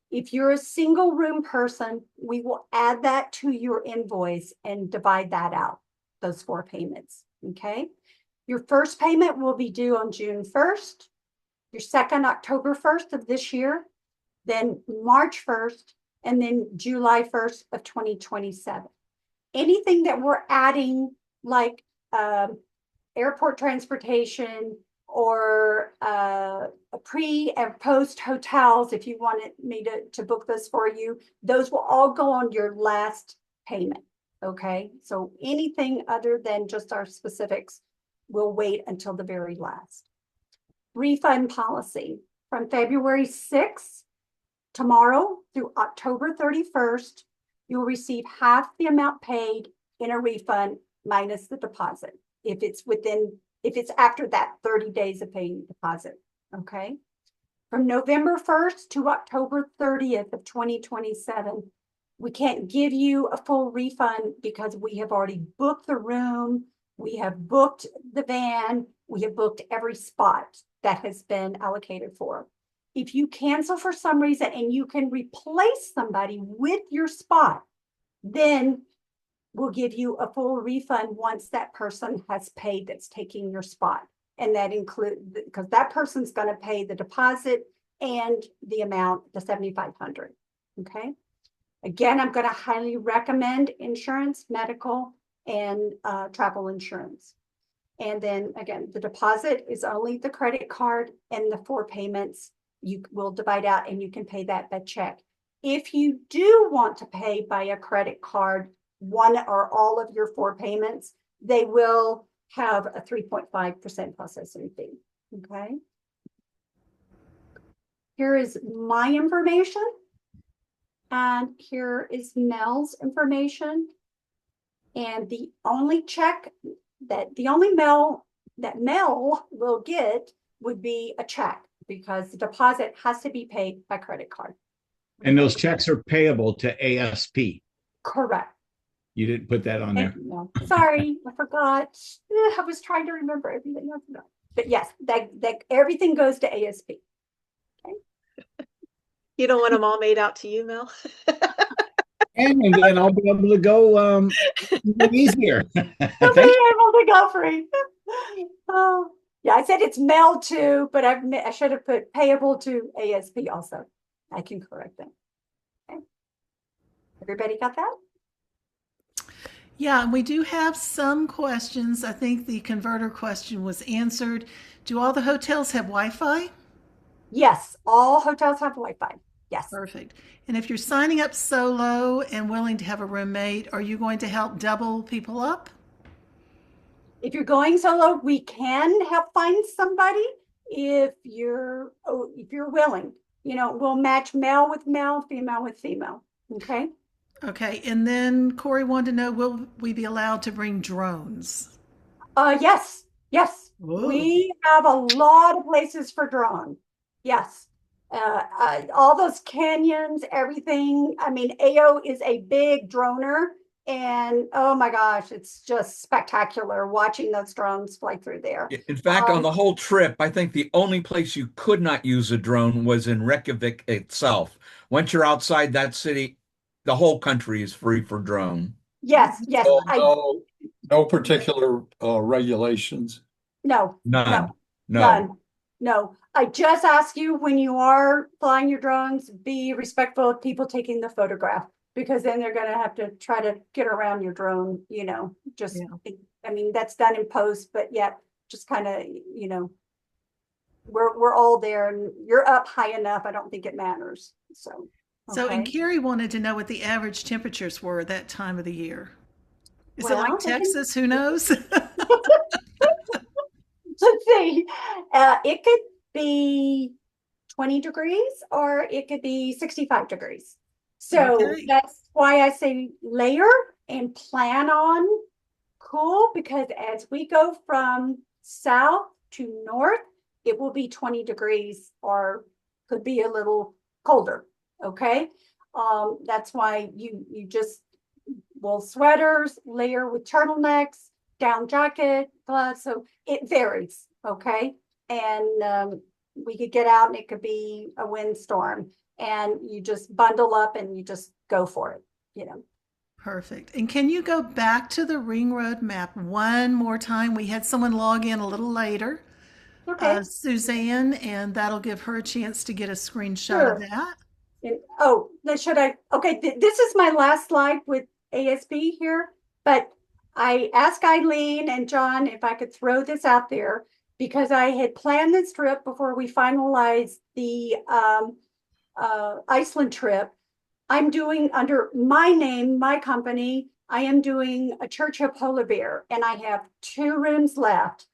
If you're a single room person, we will add that to your invoice and divide that out, those 4 payments, okay? Your first payment will be due on June 1st, your second October 1st of this year, then March 1st, and then July 1st of 2027. Anything that we're adding, like airport transportation, or pre and post hotels, if you wanted me to book this for you, those will all go on your last payment. Okay, so anything other than just our specifics will wait until the very last. Refund policy from February 6th, tomorrow, through October 31st, you'll receive half the amount paid in a refund minus the deposit. If it's after that 30 days of paying deposit, okay? From November 1st to October 30th of 2027, we can't give you a full refund because we have already booked the room, we have booked the van, we have booked every spot that has been allocated for. If you cancel for some reason and you can replace somebody with your spot, then we'll give you a full refund once that person has paid that's taking your spot. And that includes, because that person's going to pay the deposit and the amount, the $7,500. Okay. Again, I'm going to highly recommend insurance, medical, and travel insurance. And then again, the deposit is only the credit card, and the 4 payments you will divide out, and you can pay that by check. If you do want to pay by a credit card, one or all of your 4 payments, they will have a 3.5% processing fee. Okay. Here is my information, and here is Mel's information. And the only mail that Mel will get would be a check, because the deposit has to be paid by credit card. And those checks are payable to ASP. Correct. You didn't put that on there. No, sorry, I forgot. I was trying to remember everything. I forgot. But yes, that everything goes to ASP. Okay. You don't want them all made out to you, Mel? And then I'll be able to go even easier. I'll be able to go free. Oh, yeah, I said it's mail to, but I should have put payable to ASP also. I can correct that. Okay. Everybody got that? Yeah, and we do have some questions. I think the converter question was answered. Do all the hotels have Wi-Fi? Yes, all hotels have Wi-Fi. Yes. Perfect. And if you're signing up solo and willing to have a roommate, are you going to help double people up? If you're going solo, we can help find somebody if you're willing. You know, we'll match male with male, female with female. Okay. Okay, and then Corey wanted to know, will we be allowed to bring drones? Yes, yes. Whoa. We have a lot of places for drone. Yes. All those canyons, everything. I mean, AO is a big droner, and oh my gosh, it's just spectacular watching those drones fly through there. In fact, on Um, the whole trip, I think the only place you could not use a drone was in Reykjavik itself. Once you're outside that city, the whole country is free for drone. yes, yes. So no particular regulations. No, no, None. No. none. No. I just ask you when you are flying your drones, be respectful of people taking the photograph because then they're going to have to try to get around your drone, just, Yeah. I mean, that's done in post, but yet just kind of, we're all there and you're up high enough. I don't think it matters. So, So, and okay. Carrie wanted to know what the average temperatures were at that time of the year. Is it like Well, Texas? Who knows? let's see. It could be 20 degrees or it could be 65 degrees. So Okay. that's why I say layer and plan on cool because as we go from south to north, it will be 20 degrees or could be a little colder. Okay. That's why you just wool sweaters, layer with turtlenecks, down jacket, plus so it varies. Okay. And we could get out and it could be a windstorm and you just bundle up and you just go for it. Perfect. And can you go back to the Ring Road map one more time? We had someone log in a little later, Okay. Suzanne, and that'll give her a chance to get a screenshot of Sure. that. Oh, then should I? Okay, this is my last slide with ASP here, but I asked Eileen and John if I could throw this out there because I had planned this trip before we finalized the Iceland trip. I'm doing under my name, my company, I am doing a Churchill Polar Bear, and I have 2 rooms left.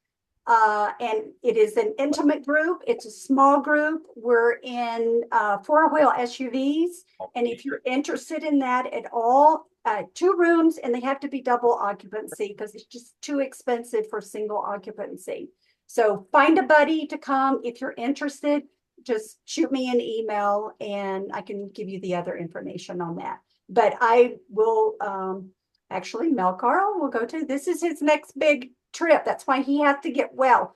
And it is an intimate group. It's a small group. We're in 4-wheel SUVs. And if you're interested in that at all, 2 rooms, and they have to be double occupancy because it's just too expensive for single occupancy. So find a buddy to come. If you're interested, just shoot me an email and I can give you the other information on that. But I will actually, Mel Carl will go to, this is his next big trip. That's why he has to get well.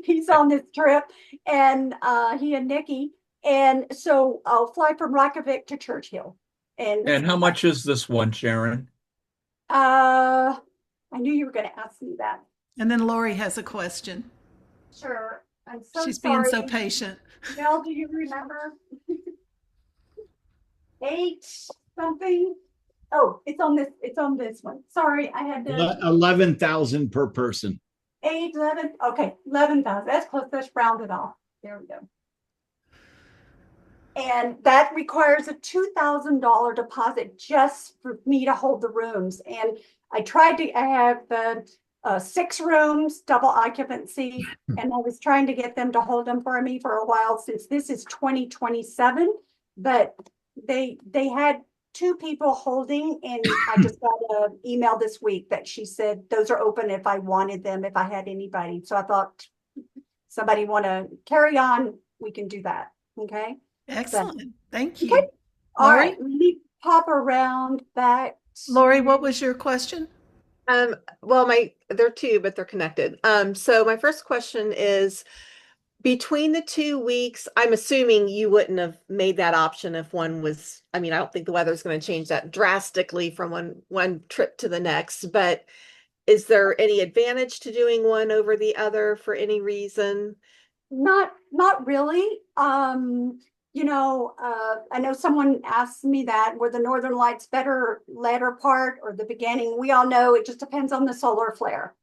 He's on this trip and he and Nikki. And so I'll fly from Reykjavik to Churchill. And how much is this one, Sharon? I knew you were going to ask me that. And then Lori has a question. Sure. I'm so She's sorry. being so patient. Mel, do you remember? 8 something. Oh, it's on this one. Sorry, I had to 11,000 per person. 8, 11. Okay, 11,000. That's close. Let's round it off. There we go. And that requires a $2,000 deposit just for me to hold the rooms. And I have 6 rooms, double occupancy, and I was trying to get them to hold them for me for a while since this is 2027. But they had 2 people holding, and I just got an email this week that she said those are open if I wanted them, if I had anybody. So I thought somebody want to carry on, we can do that. Okay. Excellent. Thank you. Okay. All Lori? right. Let me pop around back. Lori, what was your question? Well, there are 2, but they're connected. So my first question is between the 2 weeks, I'm assuming you wouldn't have made that option if one was, I mean, I don't think the weather's going to change that drastically from one trip to the next, but is there any advantage to doing one over the other for any reason? Not really. I know someone asked me that were the Northern Lights better latter part or the beginning. We all know it just depends on the solar flare.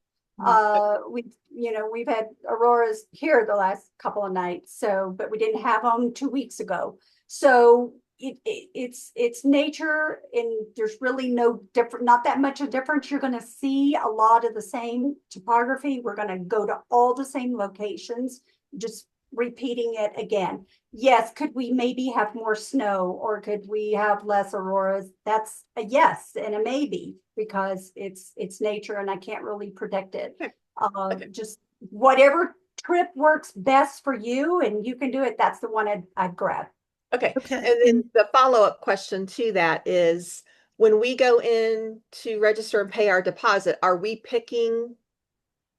We've had auroras here the last couple of nights, but we didn't have them 2 weeks ago. So it's nature, and there's really no different, not that much of a difference. You're going to see a lot of the same topography. We're going to go to all the same locations. Just repeating it again. Yes, could we maybe have more snow, or could we have less auroras? That's a yes and a maybe, because it's nature and I can't really predict it. Okay. Just whatever trip works best for you and you can do it, that's the one I'd grab. Okay. Okay, And then the follow-up question to that is, when we go in to register and pay our deposit, are we picking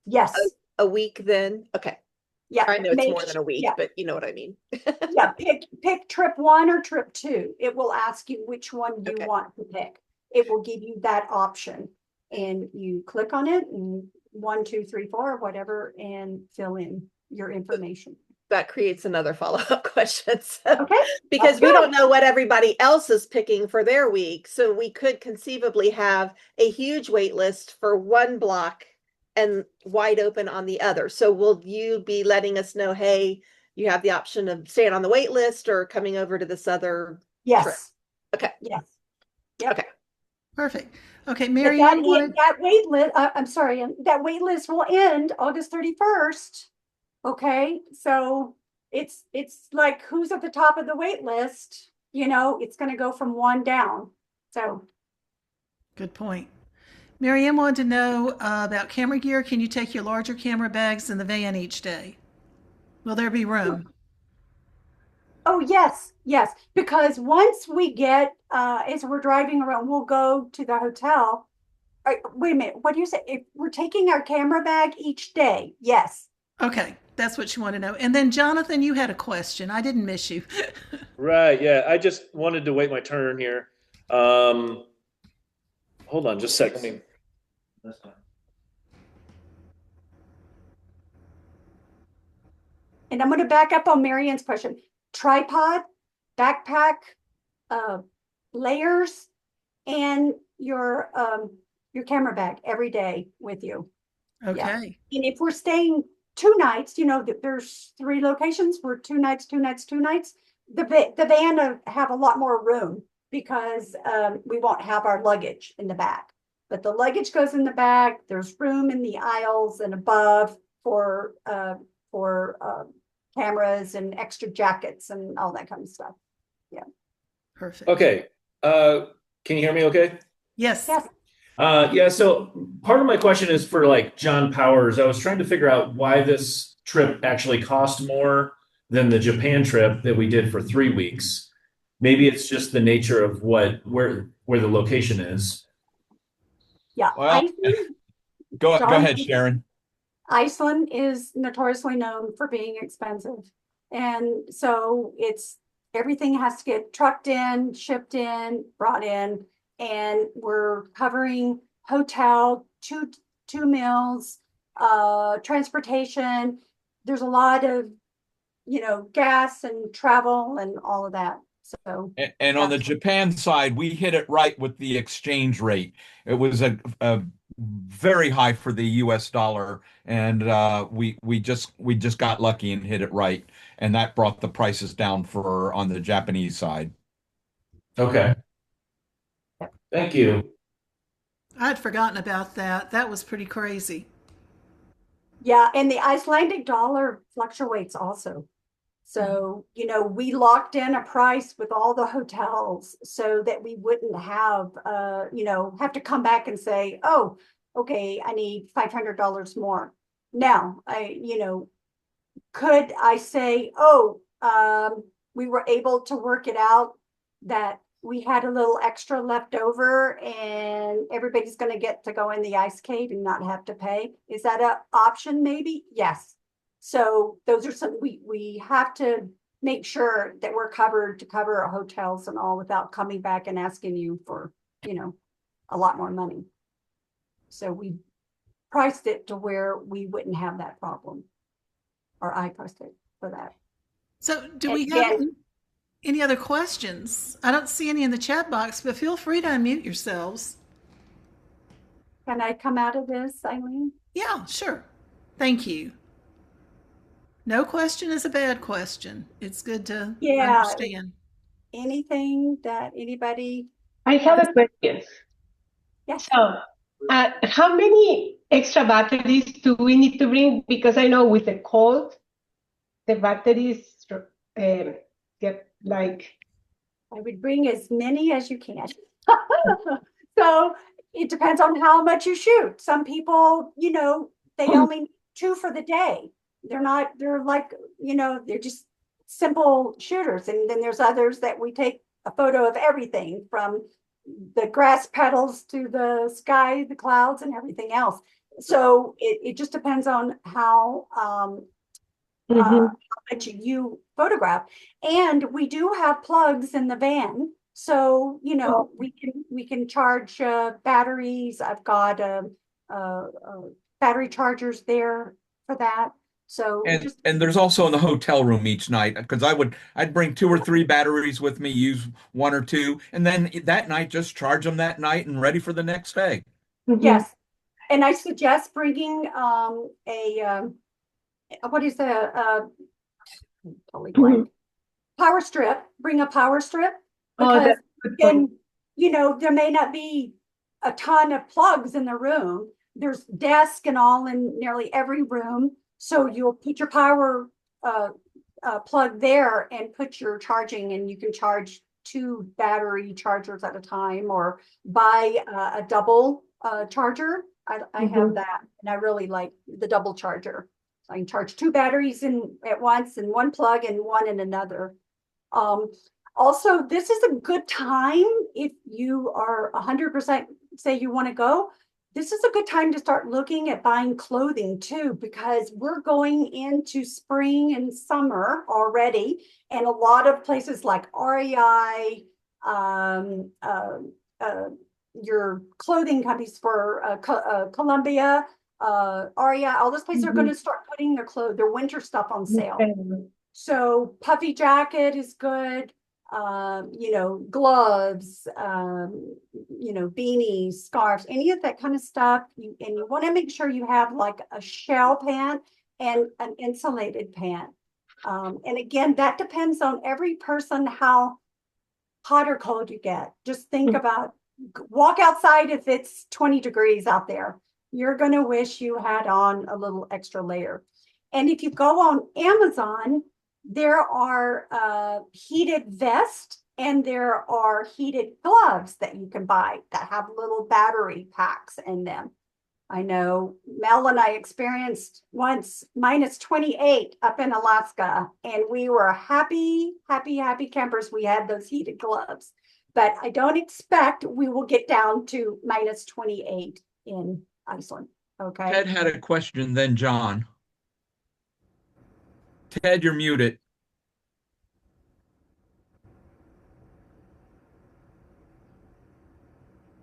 Yes. a week then? Okay. Yeah. I know it's more than a week, yeah. but you know what I mean. Yeah, pick trip 1 or trip 2. It will ask you which one you Okay. want to pick. It will give you that option, and you click on it, and 1, 2, 3, 4, whatever, and fill in your information. That creates another follow-up question. So, Okay. because we don't know what everybody else is picking for their week. So we could conceivably have a huge wait list for one block and wide open on the other. So will you be letting us know, hey, you have the option of staying on the wait list or coming over to this other Yes. trip? Okay. Yes. Yep. Okay. perfect. Okay, But Mary Ann wanted, that wait list, I'm sorry, that wait list will end August 31st. Okay, so it's like who's at the top of the wait list, it's going to go from 1 down. So good point. Mary Ann wanted to know about camera gear. Can you take your larger camera bags in the van each day? Will there be room? oh yes, because once we get as we're driving around, we'll go to the hotel. Wait a minute, what do you say? If we're taking our camera bag each day? Yes. Okay, that's what you want to know. And then Jonathan, you had a question. I didn't miss you. Right, yeah. I just wanted to wait my turn here. Hold on just a second. That's fine. And I'm going to back up on Marianne's question. Tripod, backpack, layers, and your camera bag every day with you. Okay. Yeah. And if we're staying 2 nights, there's 3 locations. We're 2 nights, 2 nights, 2 nights. The van will have a lot more room because we won't have our luggage in the back. But the luggage goes in the back. There's room in the aisles and above for cameras and extra jackets and all that kind of stuff. Yeah. Perfect. Okay. Can you hear me okay? Yes. Yes. Yeah, so part of my question is for like John Powers. I was trying to figure out why this trip actually cost more than the Japan trip that we did for 3 weeks. Maybe it's just the nature of where the location is. Yeah. Well, go ahead, Sharon. Iceland is notoriously known for being expensive. And so everything has to get trucked in, shipped in, brought in, and we're covering hotel, two meals, transportation. There's a lot of, gas and travel and all of that. So, And on the Japan side, we hit it right with the exchange rate. It was a very high for the US dollar, and we just got lucky and hit it right, and that brought the prices down for on the Japanese side. Okay. Thank you. I'd forgotten about that. That was pretty crazy. yeah, and the Icelandic dollar fluctuates also. So, we locked in a price with all the hotels so that we wouldn't have to come back and say, oh, okay, I need $500 more. Now, could I say, we were able to work it out that we had a little extra left over and everybody's going to get to go in the ice cave and not have to pay? Is that an option? Maybe? Yes. So those are some, we have to make sure that we're covered to cover our hotels and all without coming back and asking you for, a lot more money. So we priced it to where we wouldn't have that problem, or I priced it for that. So do we have any other questions? I don't see any in the chat box, but feel free to unmute yourselves. Can I come out of this, Eileen? Yeah, sure. Thank you. No question is a bad question. It's good to understand. Anything that anybody? I have a question. Yes. So, how many extra batteries do we need to bring? Because I know with the cold, the batteries get like? I would bring as many as you can. So it depends on how much you shoot. Some people, they only need 2 for the day. They're like, they're just simple shooters. And then there's others that we take a photo of everything from the grass petals to the sky, the clouds, and everything else. So it just depends on how much you photograph. And we do have plugs in the van. So, we can charge batteries. I've got battery chargers there for that. So And there's also in the hotel room each night because I'd bring 2 or 3 batteries with me, use 1 or 2, and then that night just charge them that night and ready for the next day. Yes, and I suggest bringing what is totally blank. Power strip. Bring a power strip because then there may not be a ton of plugs in the room. There's desk and all in nearly every room. So you'll put your power plug there and put your charging, and you can charge 2 battery chargers at a time or buy a double charger. I have that, and I really like the double charger. So I can charge 2 batteries at once and 1 plug and 1 in another. Also, this is a good time if you are 100% say you want to go. This is a good time to start looking at buying clothing too, because we're going into spring and summer already. And a lot of places like REI, your clothing companies for Columbia, REI, all those places are going to start putting their winter stuff on sale. So puffy jacket is good. Gloves, beanies, scarves, any of that kind of stuff. And you want to make sure you have like a shell pant and an insulated pant. And again, that depends on every person, how hot or cold you get. Just think about, walk outside if it's 20 degrees out there. You're going to wish you had on a little extra layer. And if you go on Amazon, there are heated vests and there are heated gloves that you can buy that have little battery packs in them. I know Mel and I experienced once -28 up in Alaska, and we were happy campers. We had those heated gloves, but I don't expect we will get down to -28 in Iceland. Okay. Ted had a question, then John. Ted, you're muted.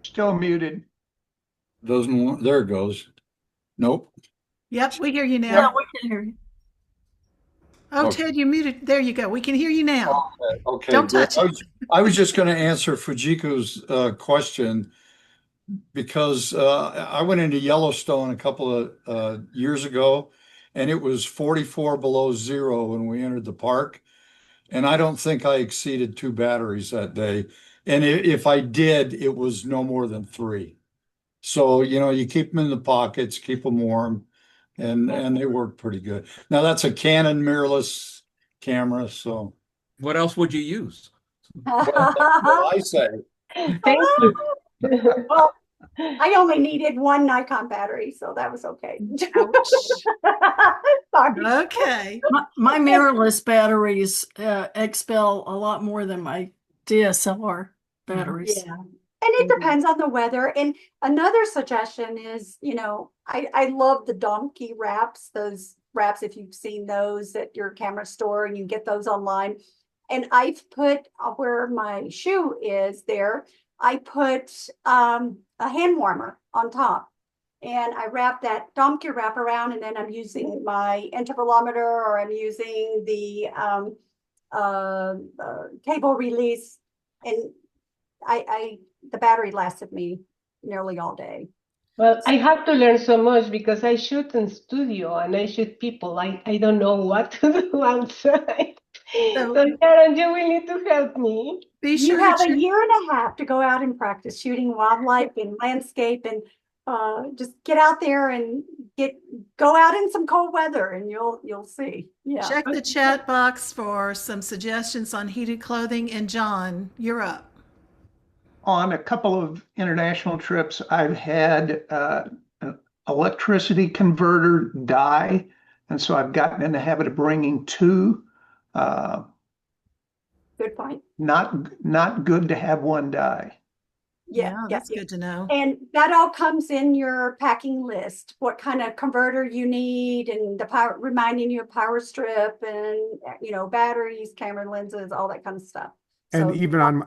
Still muted. Doesn't want, there it goes. Nope. Yep, we hear you now. Yeah, we can hear you. Oh, Okay. Ted, you muted. There you go. We can hear you now. Okay. Don't good. touch it. I was just going to answer Fujiko's question because I went into Yellowstone a couple of years ago, and it was 44 below zero when we entered the park. And I don't think I exceeded 2 batteries that day. And if I did, it was no more than 3. So, you keep them in the pockets, keep them warm, and they work pretty good. Now that's a Canon mirrorless camera, so What else would you use? that's what I say. Thank you. Well, I only needed 1 Nikon battery, so that was okay. Sorry. Okay. My mirrorless batteries expel a lot more than my DSLR batteries. Yeah. And it depends on the weather. And another suggestion is, I love the donkey wraps, those wraps, if you've seen those at your camera store and you get those online. And I've put where my shoe is there, I put a hand warmer on top. And I wrap that donkey wrap around, and then I'm using my intervalometer, or I'm using the cable release. And the battery lasted me nearly all day. Well, I have to learn so much because I shoot in studio and I shoot people. I don't know what to do outside. So Karen, you will need to help me. You have a year and a half to go out and practice shooting wildlife and landscape, and just get out there and go out in some cold weather and you'll see. Yeah. Check the chat box for some suggestions on heated clothing. And John, you're up. On a couple of international trips, I've had an electricity converter die, and so I've gotten in the habit of bringing two. Good point. Not good to have one die. Yeah, that's good to know. And that all comes in your packing list, what kind of converter you need, and the power, reminding you of power strip and, batteries, camera lenses, all that kind of stuff. And So,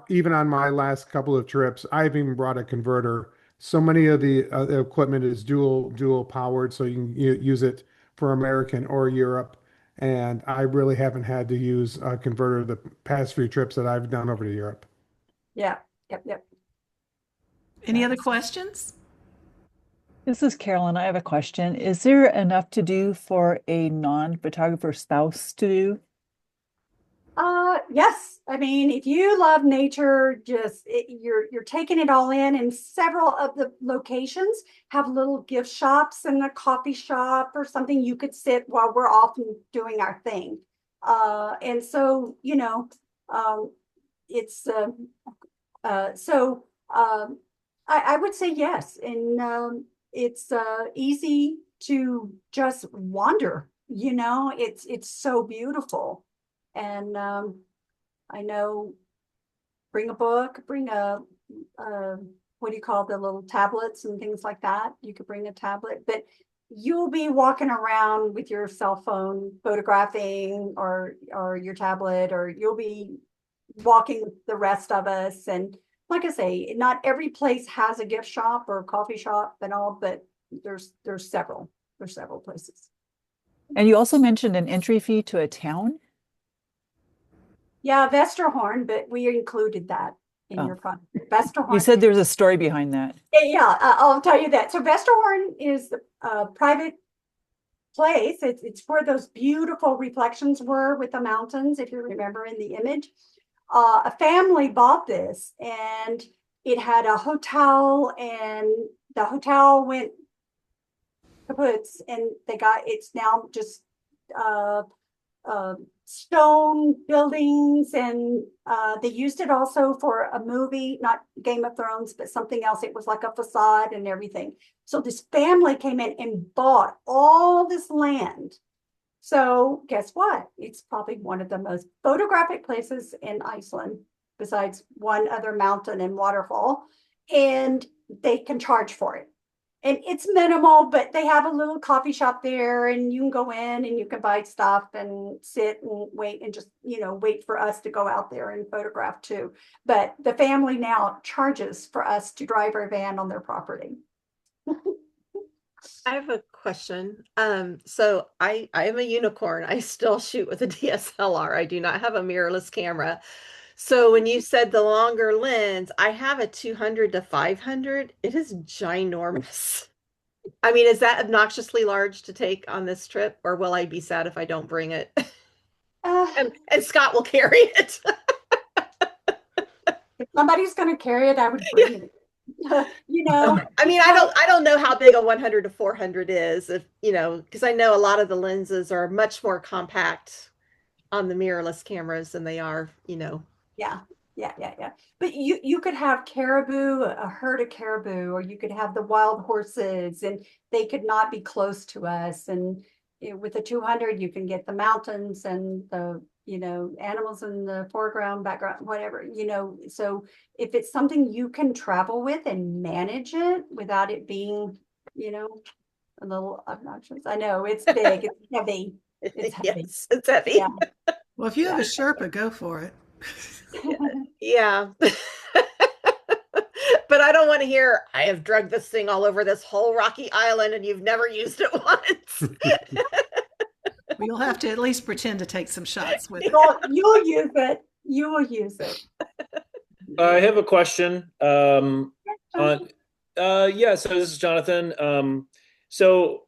even on my last couple of trips, I've even brought a converter. So many of the equipment is dual powered, so you can use it for American or Europe. And I really haven't had to use a converter the past few trips that I've done over to Europe. yeah, yep. Any other questions? This is Carolyn. I have a question. Is there enough to do for a non-photographer spouse to do? Yes. I mean, if you love nature, you're taking it all in, and several of the locations have little gift shops and a coffee shop or something you could sit while we're off and doing our thing. And so, it's I would say yes. And it's easy to just wander, it's so beautiful. And I know, bring a book, bring what do you call the little tablets and things like that. You could bring a tablet, but you'll be walking around with your cell phone photographing, or your tablet, or you'll be walking with the rest of us. And like I say, not every place has a gift shop or a coffee shop and all, but there's several places. And you also mentioned an entry fee to a town? Yeah, Vesterhorn, but we included that in your product. Vesterhorn. You said there was a story behind that. Yeah, I'll tell you that. So Vesterhorn is a private place. It's where those beautiful reflections were with the mountains, if you remember in the image. A family bought this, and it had a hotel, and the hotel went kaput, and it's now just stone buildings, and they used it also for a movie, not Game of Thrones, but something else. It was like a facade and everything. So this family came in and bought all this land. So guess what? It's probably one of the most photographic places in Iceland, besides one other mountain and waterfall, and they can charge for it. And it's minimal, but they have a little coffee shop there, and you can go in and you can buy stuff and sit and wait and just, wait for us to go out there and photograph too. But the family now charges for us to drive our van on their property. I have a question. So I am a unicorn. I still shoot with a DSLR. I do not have a mirrorless camera. So when you said the longer lens, I have a 200 to 500. It is ginormous. I mean, is that obnoxiously large to take on this trip, or will I be sad if I don't bring it? And Scott will carry it. If somebody's going to carry it, I would bring it. I mean, I don't know how big a 100 to 400 is, if because I know a lot of the lenses are much more compact on the mirrorless cameras than they are, Yeah. But you could have caribou, a herd of caribou, or you could have the wild horses, and they could not be close to us. And with the 200, you can get the mountains and the animals in the foreground, background, whatever. So if it's something you can travel with and manage it without it being, a little obnoxious. I know it's big, it's heavy. It's heavy. Yes, it's heavy. Yeah. Well, if you have a Sherpa, go for it. Yeah. But I don't want to hear, I have drugged this thing all over this whole rocky island and you've never used it once. You'll have to at least pretend to take some shots with it. You'll use it. You will use it. I have a question. So this is Jonathan. So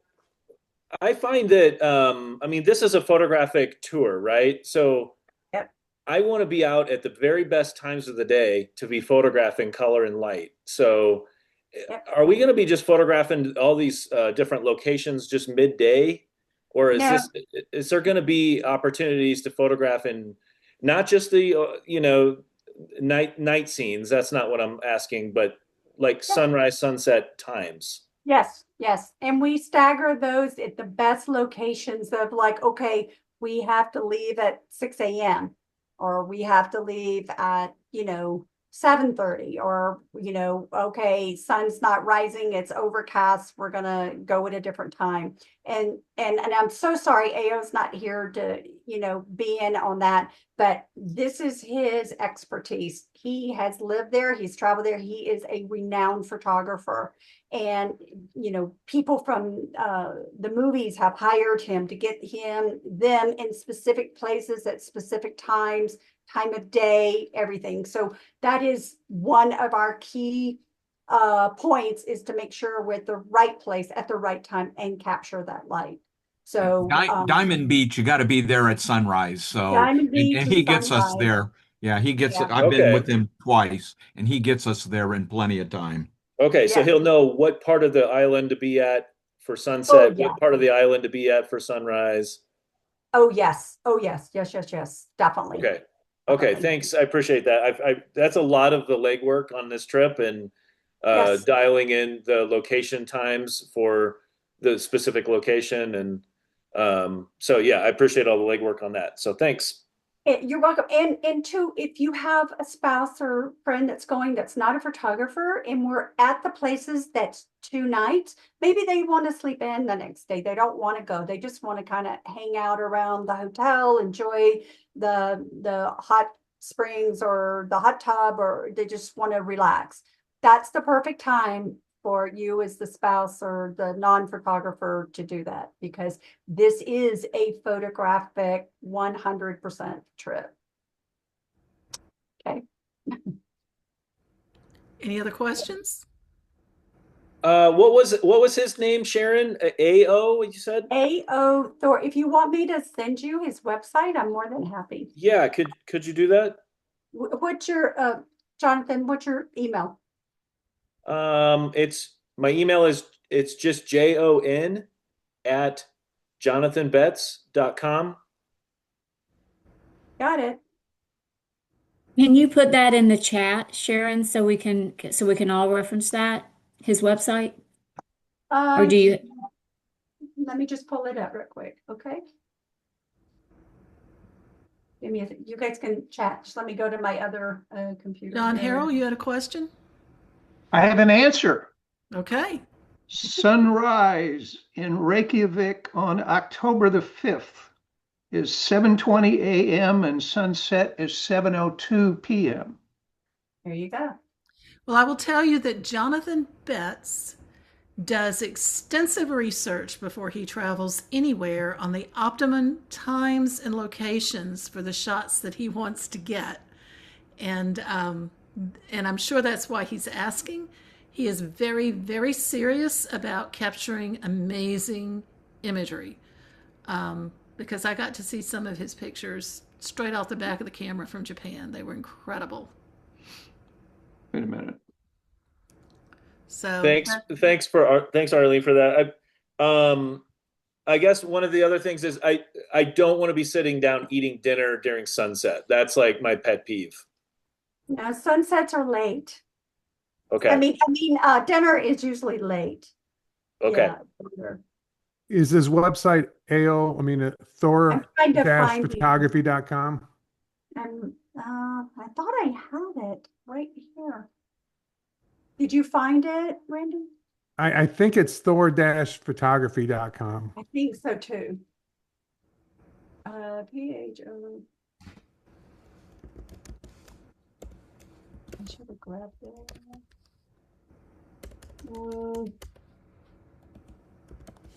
I find that, this is a photographic tour, right? So I want to be out at the very best times of the day to be photographing color and light. So are we going to be just photographing all these different locations just midday, or No. is there going to be opportunities to photograph in not just the night scenes? That's not what I'm asking, but like sunrise, sunset times. Yes, yes. And we stagger those at the best locations of like, okay, we have to leave at 6 a.m. or we have to leave at, 7:30 or, okay, sun's not rising, it's overcast, we're gonna go at a different time. And I'm so sorry AO's not here to, be in on that, but this is his expertise. He has lived there, he's traveled there, he is a renowned photographer. And people from the movies have hired him to get them in specific places at specific times, time of day, everything. So that is one of our key points, is to make sure we're at the right place at the right time and capture that light. So Diamond Beach, you got to be there at sunrise. So, Diamond Beach and and he gets us sunrise. there. Yeah, he gets Yeah. I've been Okay. with him twice, and he gets us there in plenty of time. Okay, so Yeah. he'll know what part of the island to be at for sunset, yeah. what part of the island to be at for sunrise. Oh yes. Oh yes. Yes. Definitely. Okay. Okay, Definitely. thanks. I appreciate that. That's a lot of the legwork on this trip, and Yes. dialing in the location times for the specific location. And so yeah, I appreciate all the legwork on that. So thanks. You're welcome. And two, if you have a spouse or friend that's going that's not a photographer and we're at the places that's 2 nights, maybe they want to sleep in the next day. They don't want to go. They just want to kind of hang out around the hotel, enjoy the hot springs or the hot tub, or they just want to relax. That's the perfect time for you as the spouse or the non-photographer to do that, because this is a photographic 100% trip. Okay. Any other questions? What was his name, Sharon? AO, what you said? AO Thor. If you want me to send you his website, I'm more than happy. Yeah, could you do that? What's your Jonathan, what's your email? It's my email it's just jon@jonathanbetts.com. Got it. Can you put that in the chat, Sharon, so we can all reference that, his website? Or do you? Let me just pull it up real quick. Okay. Give me you guys can chat. Just let me go to my other computer. John Harrell, you had a question? I have an answer. Okay. Sunrise in Reykjavik on October the 5th is 7:20 a.m. and sunset is 7:02 p.m. There you go. Well, I will tell you that Jonathan Betts does extensive research before he travels anywhere on the optimum times and locations for the shots that he wants to get. And I'm sure that's why he's asking. He is very, very serious about capturing amazing imagery. Because I got to see some of his pictures straight off the back of the camera from Japan. They were incredible. Wait a minute. So thanks Arlene for that. I guess one of the other things is I don't want to be sitting down eating dinner during sunset. That's like my pet peeve. No, sunsets are late. Okay. I mean, dinner is usually late. Okay. Yeah. Is his website Thor-photography.com? I thought I had it right here. Did you find it, Randy? I think it's Thor-photography.com. I think so too. PHO. I should have grabbed it.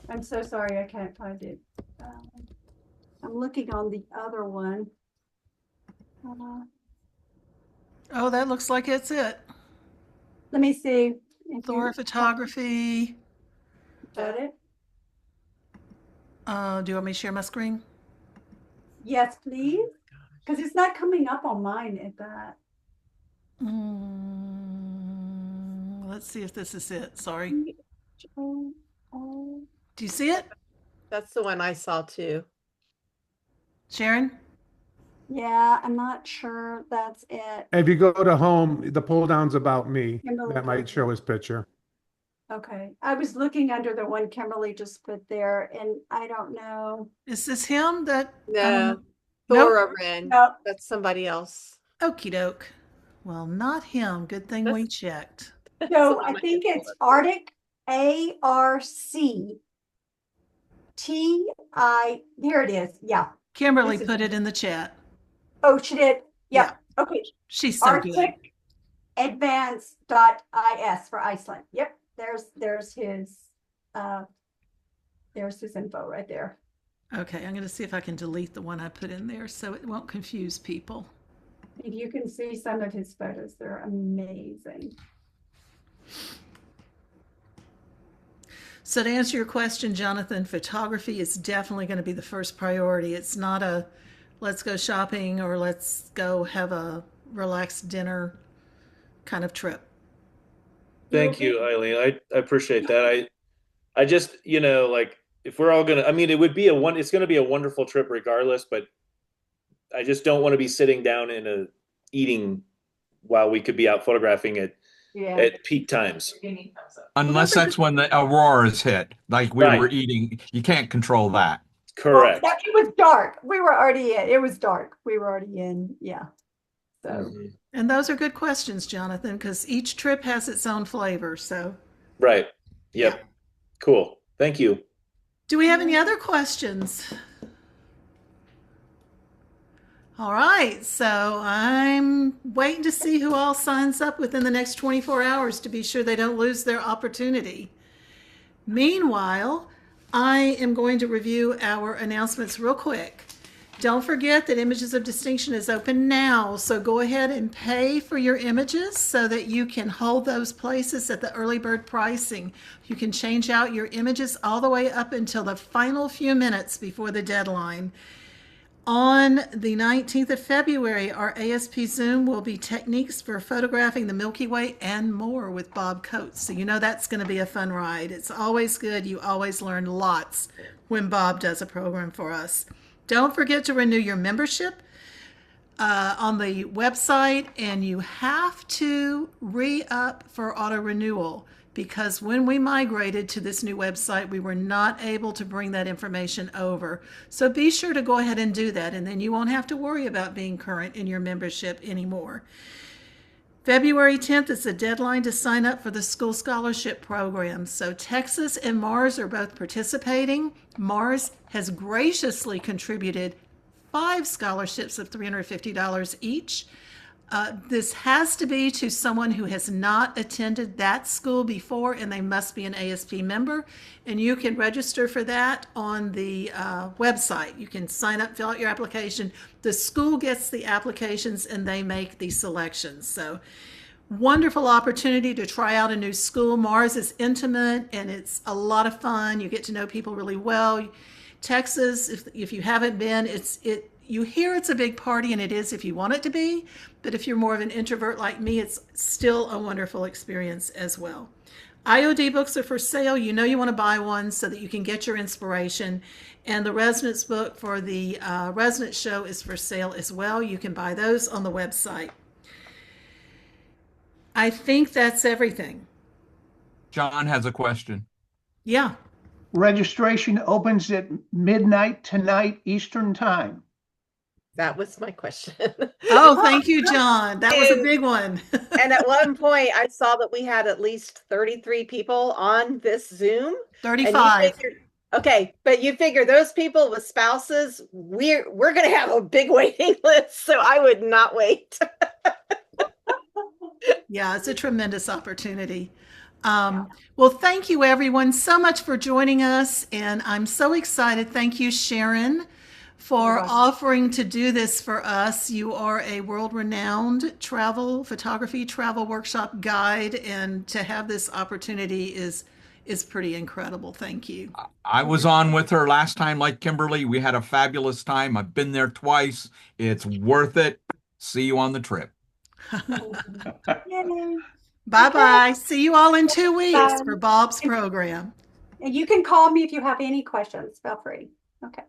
I'm so sorry, I can't find it. I'm looking on the other one. Oh, that looks like it's it. Let me see. Thor Photography. Is that it? Do you want me to share my screen? Yes, please. Because it's not coming up on mine at that. let's see if this is it. Sorry. Oh, Do you see it? That's the one I saw too. Sharon? yeah, I'm not sure that's it. If you go to home, the pull down's about me. Kimberly. That might show his picture. Okay, I was looking under the one Kimberly just put there, and I don't know. Is this him that? No, Nope. Thora Wren. Nope. That's somebody else. Okie doke. Well, not him. Good thing we checked. So I think it's Arctic, ARC TI. Here it is. Yeah. Kimberly This is- put it in the chat. Oh, she did. Yeah. Okay. She's so good. Arctic Advance.is for Iceland. Yep. There's his info right there. Okay, I'm going to see if I can delete the one I put in there so it won't confuse people. If you can see some of his photos, they're amazing. So to answer your question, Jonathan, photography is definitely going to be the first priority. It's not a let's go shopping or let's go have a relaxed dinner kind of trip. Thank you, Eileen. I appreciate that. I just, like if we're all gonna, I mean, it's gonna be a wonderful trip regardless, but I just don't want to be sitting down eating while we could be out photographing at peak times. Unless that's when the auroras hit, like we Right. were eating. You can't control that. Correct. Well, it was dark. We were already in. It was dark. We were already in. Yeah. So. And those are good questions, Jonathan, because each trip has its own flavor. So, Right. Yep. Cool. Thank you. do we have any other questions? All right. So I'm waiting to see who all signs up within the next 24 hours to be sure they don't lose their opportunity. Meanwhile, I am going to review our announcements real quick. Don't forget that Images of Distinction is open now, so go ahead and pay for your images so that you can hold those places at the early bird pricing. You can change out your images all the way up until the final few minutes before the deadline. On the 19th of February, our ASP Zoom will be techniques for photographing the Milky Way and more with Bob Coates. So you know that's going to be a fun ride. It's always good. You always learn lots when Bob does a program for us. Don't forget to renew your membership on the website, and you have to re-up for auto renewal because when we migrated to this new website, we were not able to bring that information over. So be sure to go ahead and do that, and then you won't have to worry about being current in your membership anymore. February 10th is the deadline to sign up for the school scholarship program. So Texas and Mars are both participating. Mars has graciously contributed 5 scholarships of $350 each. This has to be to someone who has not attended that school before, and they must be an ASP member. And you can register for that on the website. You can sign up, fill out your application. The school gets the applications, and they make the selections. So wonderful opportunity to try out a new school. Mars is intimate, and it's a lot of fun. You get to know people really well. Texas, if you haven't been, you hear it's a big party, and it is if you want it to be, but if you're more of an introvert like me, it's still a wonderful experience as well. IOD books are for sale. You know you want to buy one so that you can get your inspiration. And the Resonance book for the Resonance show is for sale as well. You can buy those on the website. I think that's everything. John has a question. Yeah. Registration opens at midnight tonight Eastern Time. That was my question. Oh, thank you, John. That was a big one. And at one point, I saw that we had at least 33 people on this Zoom. 35. Okay, but you figure those people with spouses, we're going to have a big waiting list, so I would not wait. Yeah, it's a tremendous opportunity. Well, thank you, everyone, so much for joining us, and I'm so excited. Thank you, Sharon, for offering to do this for us. You are a world-renowned photography travel workshop guide, and to have this opportunity is pretty incredible. Thank you. I was on with her last time, like Kimberly. We had a fabulous time. I've been there twice. It's worth it. See you on the trip. Yay. Bye-bye. See you all in 2 weeks Bye. for Bob's program. And you can call me if you have any questions. Feel free. Okay.